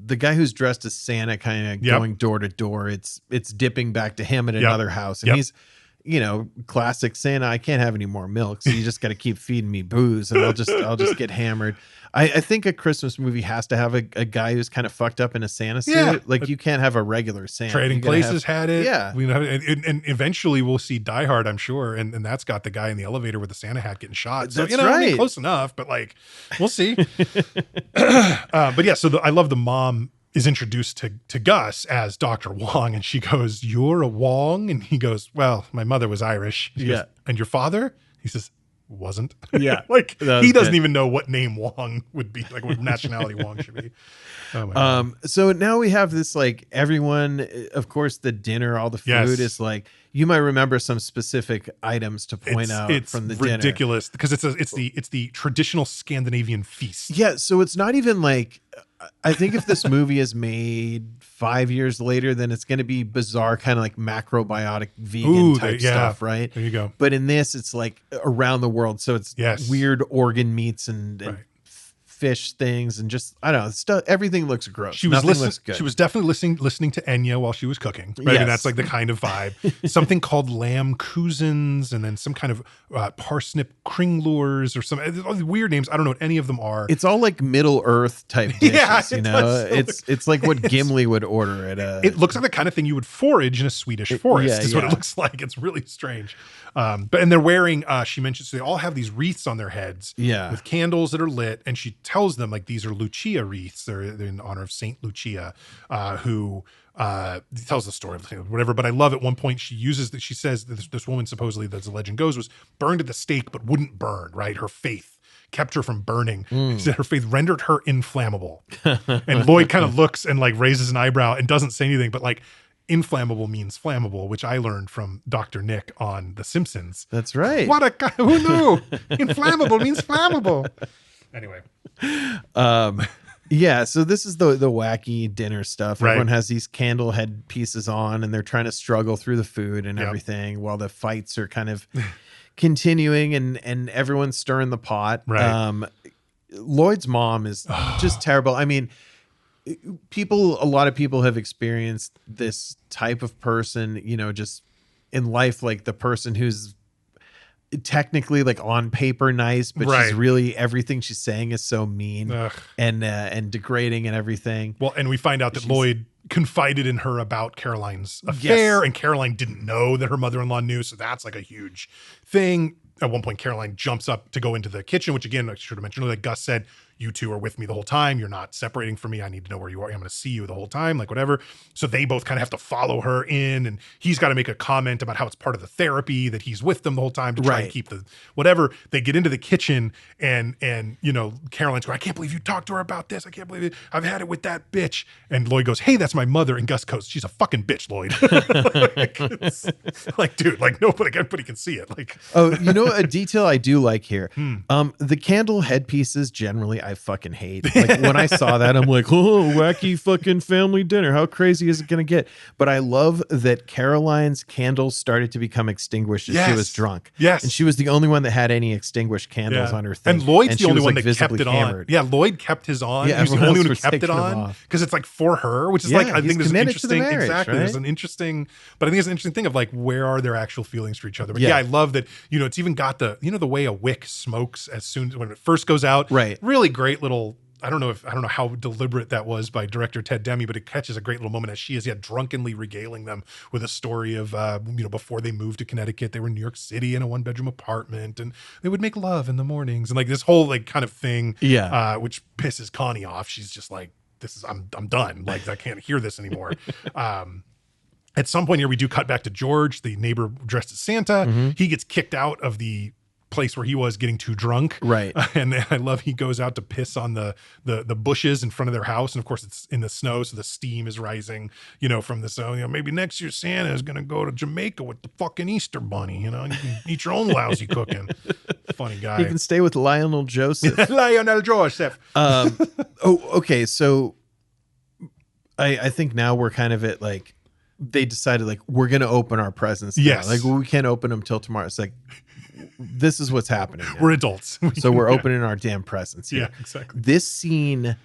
the guy who's dressed as Santa kind of going door to door. It's dipping back to him at another house. And he's, classic Santa, I can't have any more milk. So you just got to keep feeding me booze and I'll just get hammered. I think a Christmas movie has to have a guy who's kind of fucked up in a Santa suit. Yeah. Like you can't have a regular Santa. Trading Places had it. Yeah. And eventually we'll see Die Hard, I'm sure. And that's got the guy in the elevator with the Santa hat getting shot. So, that's right. Close enough, but like, we'll see. But yeah, so I love the mom is introduced to Gus as Dr. Wong, and she goes, "You're a Wong?" And he goes, "Well, my mother was Irish." She goes, "And your father?" He says, "Wasn't." Yeah. Like he doesn't even know what name Wong would be, like what nationality Wong should be. Oh my God. So now we have this, like, everyone, of course, the dinner, all the food is like, you might remember some specific items to point out from the dinner. It's ridiculous because it's the traditional Scandinavian feast. Yeah. So it's not even like, I think if this movie is made 5 years later, then it's going to be bizarre, kind of like macrobiotic vegan type stuff, right? There you go. But in this, it's like around the world. So it's weird organ meats and fish things and just, I don't know, stuff. Everything looks gross. Nothing looks good. She was definitely listening to Enya while she was cooking. Right? Yes. I mean, that's like the kind of vibe. Something called lamb cousins, and then some kind of parsnip kringlures or some all these weird names. I don't know what any of them are. It's all like Middle Earth type dishes, It's like what Gimli would order at a... It looks like the kind of thing you would forage in a Swedish forest is what it looks like. It's really strange. And they're wearing, she mentioned, so they all have these wreaths on their heads with candles that are lit, and she tells them like these are Lucia wreaths. They're in honor of Saint Lucia, who tells the story of whatever. But I love at one point she says that this woman supposedly, as the legend goes, was burned at the stake but wouldn't burn, right? Her faith kept her from burning. She said her faith rendered her inflammable. And Lloyd kind of looks and like raises an eyebrow and doesn't say anything, but like inflammable means flammable, which I learned from Dr. Nick on The Simpsons. That's right. What a guy, who knew? Inflammable means flammable. Anyway. Yeah, so this is the wacky dinner stuff. Right. Everyone has these candle head pieces on and they're trying to struggle through the food and everything while the fights are kind of continuing and everyone's stirring the pot. Right. Lloyd's mom is just terrible. I mean, a lot of people have experienced this type of person, just in life, like the person who's technically like on paper nice, but she's really, everything she's saying is so mean and degrading and everything. Well, and we find out that Lloyd confided in her about Caroline's affair, and Caroline didn't know that her mother-in-law knew, so that's like a huge thing. At one point, Caroline jumps up to go into the kitchen, which again, I should have mentioned, like Gus said, you two are with me the whole time. You're not separating from me. I need to know where you are. I'm going to see you the whole time, like whatever. So they both kind of have to follow her in, and he's got to make a comment about how it's part of the therapy that he's with them the whole time to try and keep the whatever. They get into the kitchen and Caroline's going, "I can't believe you talked to her about this. I can't believe it. I've had it with that bitch." And Lloyd goes, "Hey, that's my mother." And Gus goes, "She's a fucking bitch, Lloyd." like, dude, like everybody can see it. Like, a detail I do like here. The candle headpieces generally, I fucking hate. Like when I saw that, I'm like, oh, wacky fucking family dinner. How crazy is it going to get? But I love that Caroline's candles started to become extinguished as she was drunk. Yes. And she was the only one that had any extinguished candles on her thing. And Lloyd's the only one like that kept it hammered. on. Yeah, Lloyd kept his on. Yeah, he was the only one who kept it taking on because it's like for her, which is like, I think there's an interesting, marriage, exactly. Right? There's an interesting, but I think it's an interesting thing of like, where are their actual feelings for each other? But yeah, I love that, you know, it's even got the, you know, the way a wick smokes as soon as when it first goes out. Right. Really great little, I don't know how deliberate that was by director Ted Demme, but it catches a great little moment as she is drunkenly regaling them with a story of, you know, before they moved to Connecticut, they were in New York City in a 1-bedroom apartment and they would make love in the mornings and like this whole like kind of thing, which pisses Connie off. She's just like, I'm done. Like I can't hear this anymore. At some point here, we do cut back to George, the neighbor dressed as Santa. He gets kicked out of the place where he was getting too drunk. Right. And I love he goes out to piss on the bushes in front of their house. And of course it's in the snow. So the steam is rising, you know, from the snow. You know, maybe next year Santa is going to go to Jamaica with the fucking Easter bunny, you know, you can eat your own lousy cooking. Funny guy. You can stay with Lionel Joseph. Lionel Joseph. Okay. So I think now we're kind of at like, they decided like, we're going to open our presents. Yes. Like we can't open them till tomorrow. It's like, this is what's happening now. We're adults. So we're opening our damn presents here. Yeah, exactly. This scene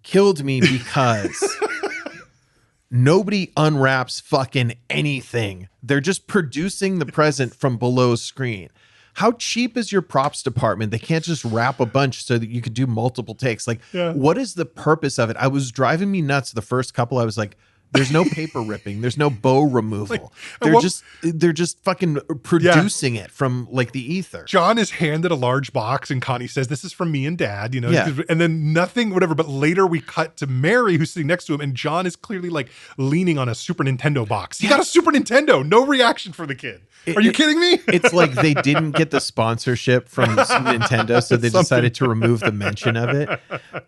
killed me because nobody unwraps fucking anything. They're just producing the present from below screen. How cheap is your props department? They can't just wrap a bunch so that you could do multiple takes. Like, what is the purpose of it? I was driving me nuts the first couple. I was like, there's no paper ripping. There's no bow removal. They're just fucking producing it from like the ether. John is handed a large box and Connie says, this is from me and Dad, you know, and then nothing, whatever. But later we cut to Mary who's sitting next to him and John is clearly like leaning on a Super Nintendo box. He got a Super Nintendo. No reaction for the kid. Are you kidding me? It's like they didn't get the sponsorship from Nintendo, so they decided to remove the mention of it.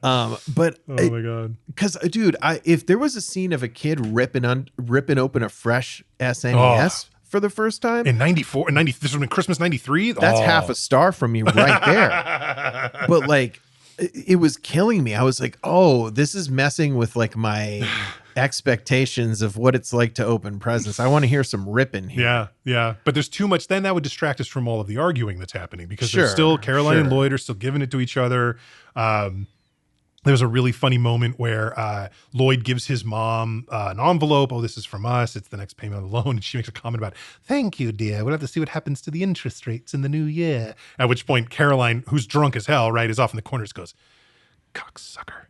But oh my God. Because, dude, if there was a scene of a kid ripping open a fresh SNES for the first time in 94 and 90, this was in Christmas 93. That's half a star from me right there. But like, it was killing me. I was like, oh, this is messing with like my expectations of what it's like to open presents. I want to hear some ripping here. Yeah. But there's too much. Then that would distract us from all of the arguing that's happening because there's still Caroline and Lloyd are still giving it to each other. There's a really funny moment where Lloyd gives his mom an envelope. Oh, this is from us. It's the next payment on the loan. And she makes a comment about, thank you, dear. We'll have to see what happens to the interest rates in the new year. At which point Caroline, who's drunk as hell, right, is off in the corners, goes, cocksucker.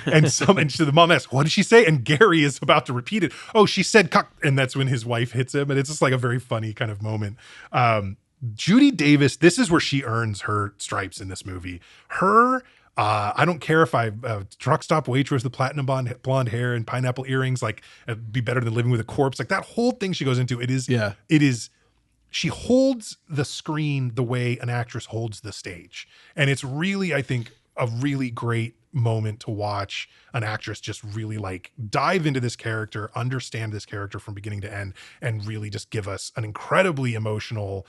And so the mom asks, what did she say? And Gary is about to repeat it. Oh, she said cock. And that's when his wife hits him. And it's just like a very funny kind of moment. Judy Davis, this is where she earns her stripes in this movie. I don't care if I truck stop waitress with platinum blonde hair and pineapple earrings, like it'd be better than living with a corpse. Like that whole thing she goes into, it is, she holds the screen the way an actress holds the stage. And it's really, I think, a really great moment to watch an actress just really like dive into this character, understand this character from beginning to end, and really just give us an incredibly emotional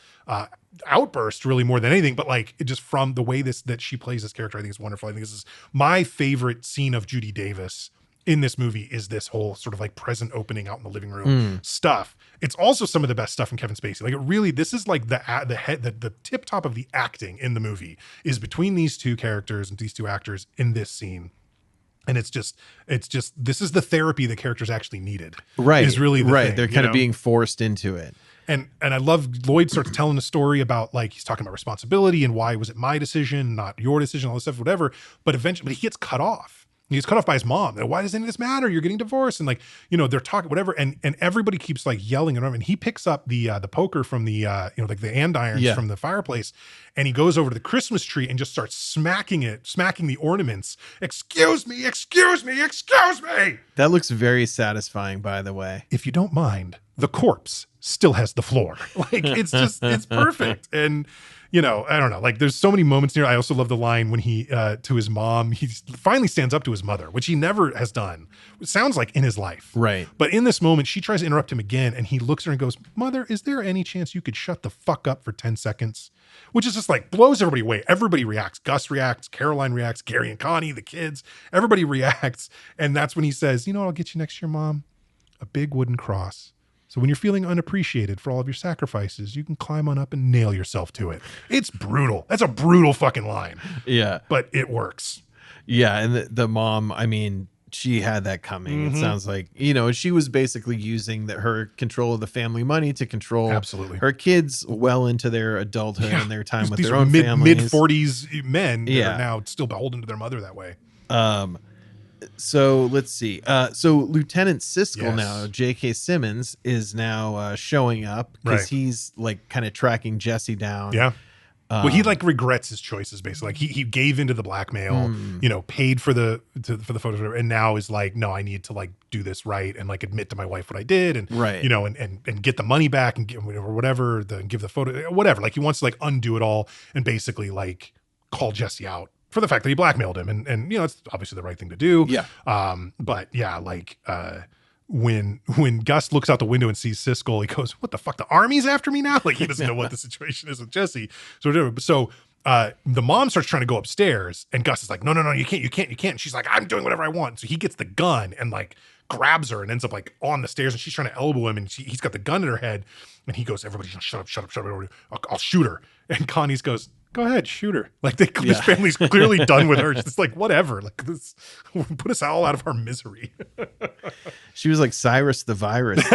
outburst, really more than anything. But like it just from the way that she plays this character, I think it's wonderful. I think this is my favorite scene of Judy Davis in this movie is this whole sort of like present opening out in the living room stuff. It's also some of the best stuff from Kevin Spacey. Like it really, this is like the tip top of the acting in the movie is between these two characters and these two actors in this scene. And it's just, this is the therapy the characters actually needed. Right. Is really the thing, They're kind of being forced into it. And I love Lloyd starts telling a story about like, he's talking about responsibility and why was it my decision, not your decision, all this stuff, whatever. But eventually he gets cut off. He's cut off by his mom. Why does any of this matter? You're getting divorced. And like, you know, they're talking, whatever. And everybody keeps like yelling at him. And he picks up the poker from the, like the andirons from the fireplace. And he goes over to the Christmas tree and just starts smacking the ornaments. Excuse me. That looks very satisfying, by the way. If you don't mind, the corpse still has the floor. Like it's perfect. And, you know, I don't know. Like, there's so many moments here. I also love the line when he, to his mom, he finally stands up to his mother, which he never has done. It sounds like in his life. Right. But in this moment, she tries to interrupt him again, and he looks at her and goes, "Mother, is there any chance you could shut the fuck up for 10 seconds?" Which is just like blows everybody away. Everybody reacts. Gus reacts. Caroline reacts. Gary and Connie, the kids, everybody reacts. And that's when he says, "You know what I'll get you next year, Mom? A big wooden cross. So when you're feeling unappreciated for all of your sacrifices, you can climb on up and nail yourself to it." It's brutal. That's a brutal fucking line. Yeah. But it works. Yeah. And the mom, I mean, she had that coming. It sounds like, you know, she was basically using her control of the family money to control Absolutely. her kids well into their adulthood and their time with These their are own families. mid-40s men that are now still beholden to their mother that way. So let's see. So Lieutenant Siskel Yes. now, J.K. Simmons, is now showing up because Right. he's like kind of tracking Jesse down. Yeah. Well, he like regrets his choices basically. Like he gave into the blackmail, you know, paid for the photos, and now is like, no, I need to like do this right and like admit to my wife what I did, and Right. you know, and get the money back and give or whatever, give the photo, whatever. Like he wants to like undo it all and basically like call Jesse out for the fact that he blackmailed him, and you know, it's obviously the right thing to do. Yeah. But yeah, like when Gus looks out the window and sees Siskel, he goes, "What the fuck? The army's after me now?" Like he doesn't know what the situation is with Jesse. So the mom starts trying to go upstairs, and Gus is like, no, you can't. And she's like, "I'm doing whatever I want." So he gets the gun and like grabs her and ends up like on the stairs, and she's trying to elbow him, and he's got the gun in her head, and he goes, "Everybody shut up. I'll shoot her." And Connie's goes, "Go ahead, shoot her." Like this family's clearly done with her. It's like, whatever. Like this, put us all out of our misery. She was like Cyrus the Virus.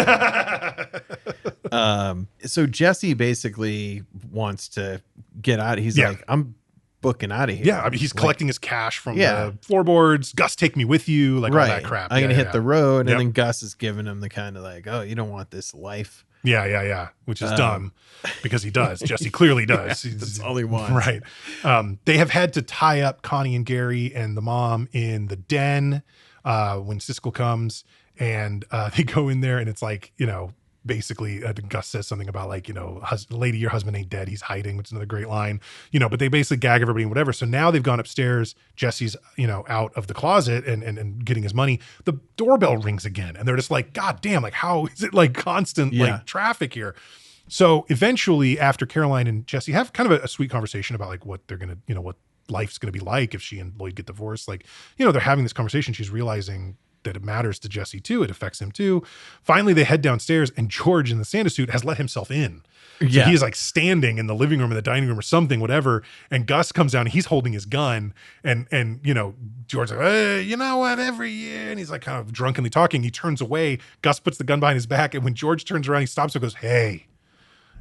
So Jesse basically wants to get out. He's like, "I'm booking out of here." Yeah, I mean, he's collecting his cash from the floorboards. "Gus, take me with you," like all that crap. I'm gonna hit the road, and then Gus is giving him the kind of like, "Oh, you don't want this life." Yeah. Which is dumb because he does. Jesse clearly does. That's all he wants. Right. They have had to tie up Connie and Gary and the mom in the den when Siskel comes, and they go in there, and it's like, you know, basically Gus says something about like, you know, "Lady, your husband ain't dead. He's hiding," which is another great line, you know, but they basically gag everybody and whatever. So now they've gone upstairs. Jesse's, you know, out of the closet and getting his money. The doorbell rings again, and they're just like, "God damn, like how is it like constant like traffic here?" So eventually, after Caroline and Jesse have kind of a sweet conversation about like what they're going to, you know, what life's going to be like if she and Lloyd get divorced, like, you know, they're having this conversation. She's realizing that it matters to Jesse too. It affects him too. Finally, they head downstairs, and George in the Santa suit has let himself in. So he's like standing in the living room, in the dining room or something, whatever. And Gus comes down, and he's holding his gun. And you know, George's like, "Hey, you know what, every year," and he's like kind of drunkenly talking. He turns away. Gus puts the gun behind his back. And when George turns around, he stops and goes, "Hey,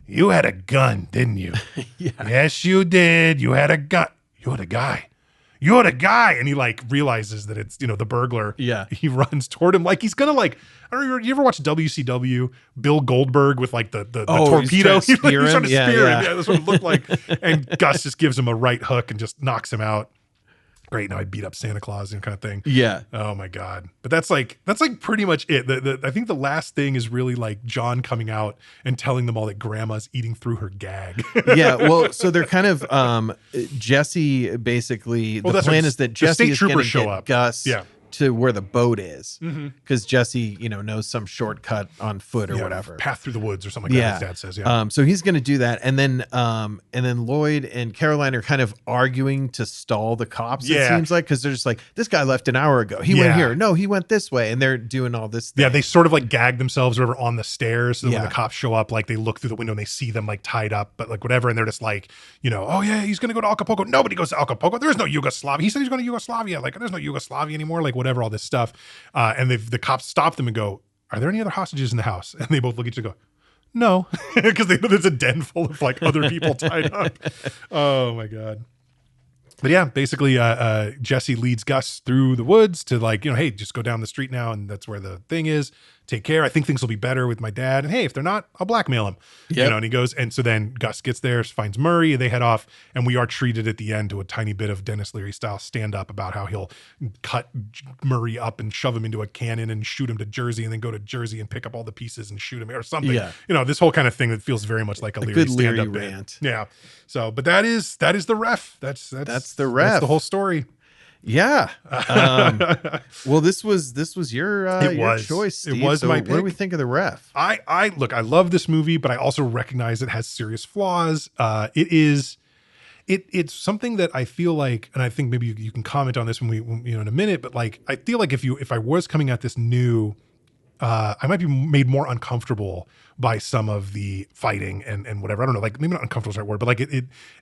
you had a gun, didn't you?" "Yes, you did. You had a gun. You're the guy. You're the guy." And he like realizes that it's, you know, the burglar. Yeah. He runs toward him like he's gonna like, I don't know, you ever watch WCW? Bill Goldberg with like the torpedo. He's trying to spear him. Yeah, that's what it looked like. And Gus just gives him a right hook and just knocks him out. Great, now I beat up Santa Claus and kind of thing. Yeah. Oh my God. But that's like pretty much it. I think the last thing is really like John coming out and telling them all that Grandma's eating through her gag. Yeah. Well, so they're kind of Jesse basically, the plan is that Jesse is going to get Gus to where the boat is, because Jesse, you know, knows some shortcut on foot or whatever, path through the woods or something like that, his dad says. So he's going to do that, and then Lloyd and Caroline are kind of arguing to stall the cops. It seems like, because they're just like, "This guy left an hour ago. He went here. No, he went this way," and they're doing all this thing. Yeah, they sort of like gag themselves or whatever on the stairs, so that when the cops show up, like they look through the window and they see them like tied up, but like whatever, and they're just like, you know, "Oh yeah, he's going to go to Acapulco." Nobody goes to Acapulco. There's no Yugoslavia. He said he's going to Yugoslavia. Like, there's no Yugoslavia anymore. Like whatever, all this stuff. And the cops stop them and go, "Are there any other hostages in the house?" And they both look at each other and go, "No," because they know there's a den full of like other people tied up. Oh my God. But yeah, basically Jesse leads Gus through the woods to like, you know, "Hey, just go down the street now, and that's where the thing is. take care. I think things will be better with my dad. And hey, if they're not, I'll blackmail him. Yep. You know, and he goes, and so then Gus gets there, finds Murray, and they head off. And we are treated at the end to a tiny bit of Denis Leary style stand up about how he'll cut Murray up and shove him into a cannon and shoot him to Jersey, and then go to Jersey and pick up all the pieces and shoot him or something. Yeah. You know, this whole kind of thing that feels very much like a Leary good stand Leary up rant. Yeah. So, but that is the ref. That's the ref. That's the whole story. Yeah. Well, this was your choice, Steve. It was so my pick. What do we think of the ref? I look, I love this movie, but I also recognize it has serious flaws. It's something that I feel like, and I think maybe you can comment on this when in a minute, but like, I feel like if I was coming at this new, I might be made more uncomfortable by some of the fighting and whatever. I don't know, like maybe not uncomfortable is the right word, but like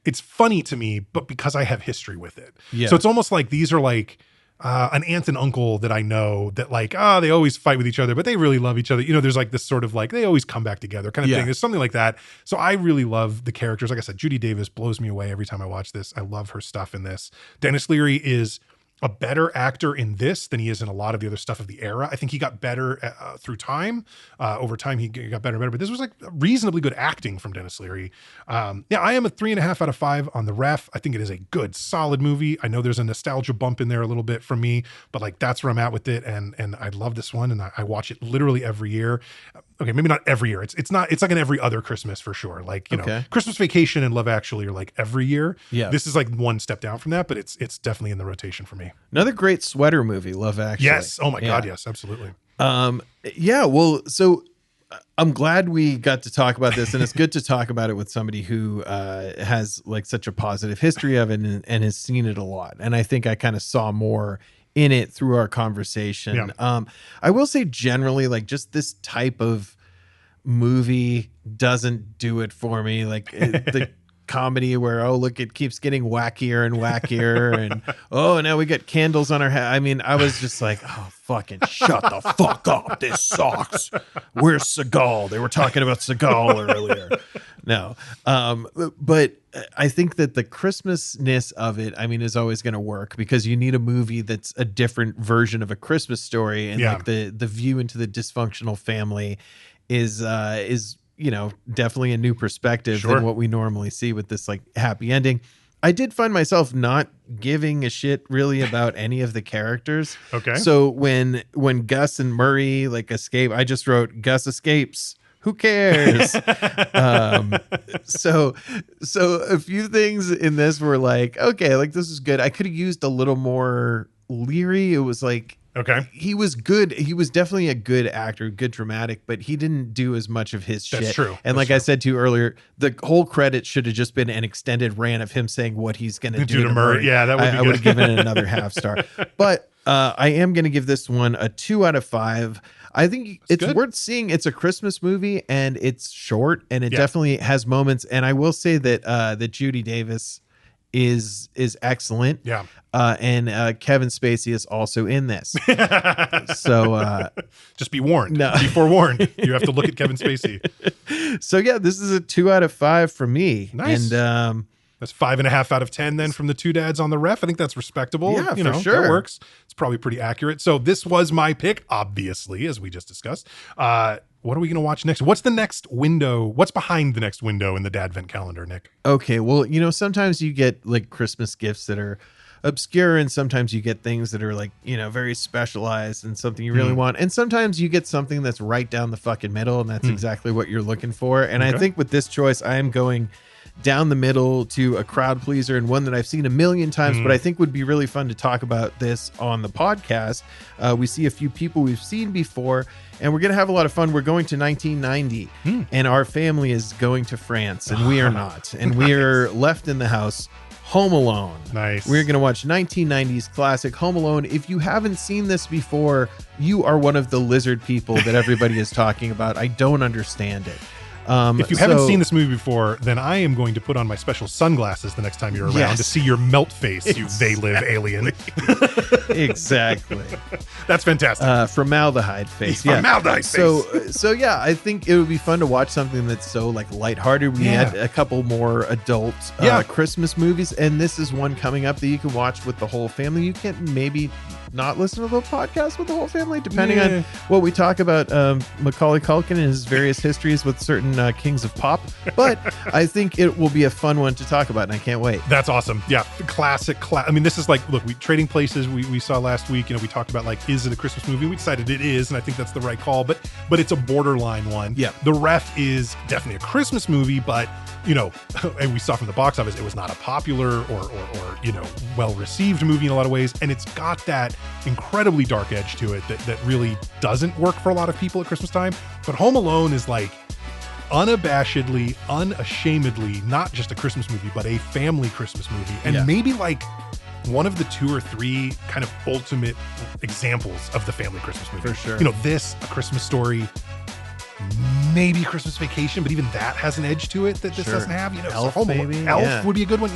it's funny to me, but because I have history with it. Yeah. So it's almost like these are like an aunt and uncle that I know that like, they always fight with each other, but they really love each other. You know, there's like this sort of like, they always come back together kind of thing. There's something like that. So I really love the characters. Like I said, Judy Davis blows me away every time I watch this. I love her stuff in this. Denis Leary is a better actor in this than he is in a lot of the other stuff of the era. I think he got better through time. Over time, he got better and better. But this was like reasonably good acting from Denis Leary. I am a 3.5 out of 5 on the ref. I think it is a good, solid movie. I know there's a nostalgia bump in there a little bit from me, but like that's where I'm at with it. And I love this one, and I watch it literally every year. Okay, maybe not every year. It's like an every other Christmas for sure. Like, you know, Christmas Vacation and Love Actually are like every year. Yeah. This is like one step down from that, but it's definitely in the rotation for me. Another great sweater movie, Love Actually. Yes. Oh my God. Yes, absolutely. Yeah. Well, so I'm glad we got to talk about this, and it's good to talk about it with somebody who has like such a positive history of it and has seen it a lot. And I think I kind of saw more in it through our conversation. Yeah. I will say generally, like just this type of movie doesn't do it for me. Like the comedy where, oh, look, it keeps getting wackier and wackier. And, oh, now we got candles on our head. I mean, I was just like, oh, fucking shut the fuck up. This sucks. Where's Seagal? They were talking about Seagal earlier. No. But I think that the Christmasness of it, I mean, is always going to work because you need a movie that's a different version of a Christmas story. And like the view into the dysfunctional family is you know, definitely a new perspective than what we normally see with this like happy ending. I did find myself not giving a shit really about any of the characters. Okay. So when Gus and Murray like escape, I just wrote Gus escapes. Who cares? So a few things in this were like, okay, like this is good. I could have used a little more Leary. It was like, okay, he was good. He was definitely a good actor, good dramatic, but he didn't do as much of his shit. That's true. And like I said to you earlier, the whole credit should have just been an extended rant of him saying what he's going to do to Murray. Yeah, that would be good. I would have given it another half star. But I am going to give this one a 2 out of 5. I think it's worth seeing. It's a Christmas movie and it's short and it definitely has moments. And I will say that that Judy Davis is excellent. Yeah. And Kevin Spacey is also in this. So just be warned. No. Be forewarned. You have to look at Kevin Spacey. So yeah, this is a 2 out of 5 for me. Nice. And that's 5.5 out of 10 then from the two dads on the ref. I think that's respectable. Yeah, you know, for sure. That works. It's probably pretty accurate. So this was my pick, obviously, as we just discussed. What are we going to watch next? What's the next window? What's behind the next window in the Dadvent calendar, Nick? Okay. Well, you know, sometimes you get like Christmas gifts that are obscure and sometimes you get things that are like, you know, very specialized and something you really want. And sometimes you get something that's right down the fucking middle and that's exactly what you're looking for. And I think with this choice, I am going down the middle to a crowd pleaser and one that I've seen a million times, but I think would be really fun to talk about this on the podcast. We see a few people we've seen before and we're going to have a lot of fun. We're going to 1990 and our family is going to France and we are not. And we are left in the house. Home Alone. Nice. We're going to watch 1990s classic Home Alone. If you haven't seen this before, you are one of the lizard people that everybody is talking about. I don't understand it. If you haven't seen this movie before, then I am going to put on my special sunglasses the next time you're around to see your melt face, you they live alien. Exactly. That's fantastic. Formaldehyde face. Yeah. Formaldehyde face. So yeah, I think it would be fun to watch something that's so like lighthearted. We had a couple more adult Christmas movies, and this is one coming up that you can watch with the whole family. You can maybe not listen to the podcast with the whole family, depending on what we talk about Macaulay Culkin and his various histories with certain kings of pop. But I think it will be a fun one to talk about, and I can't wait. That's awesome. Yeah, classic. I mean, this is like, look, Trading Places we saw last week. We talked about like, is it a Christmas movie? We decided it is, and I think that's the right call. But it's a borderline one. Yeah. The Ref is definitely a Christmas movie, but and we saw from the box office, it was not a popular or well-received movie in a lot of ways. And it's got that incredibly dark edge to it that really doesn't work for a lot of people at Christmas time. But Home Alone is like unabashedly, unashamedly, not just a Christmas movie, but a family Christmas movie. And maybe like one of the 2 or 3 kind of ultimate examples of the family Christmas movie. For sure. This, A Christmas Story, maybe Christmas Vacation, but even that has an edge to it that this doesn't have. Elf, so maybe. Elf would be a good one,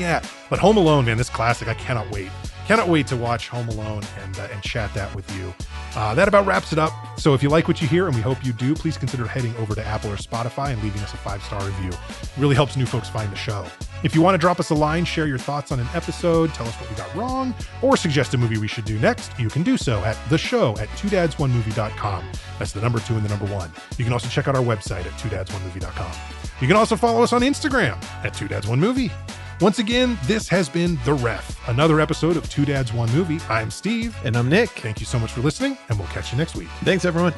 But Home Alone, man, this classic, I cannot wait. Cannot wait to watch Home Alone and chat that with you. That about wraps it up. So if you like what you hear, and we hope you do, please consider heading over to Apple or Spotify and leaving us a 5-star review. It really helps new folks find the show. If you want to drop us a line, share your thoughts on an episode, tell us what we got wrong, or suggest a movie we should do next, you can do so at theshow@twodads1movie.com. That's the number 2 and the number 1. You can also check out our website at twodads1movie.com. You can also follow us on Instagram at 2dads1movie. Once again, this has been The Ref, another episode of 2 Dads, 1 Movie. I'm Steve. And I'm Nick. Thank you so much for listening, and we'll catch you next week. Thanks, everyone.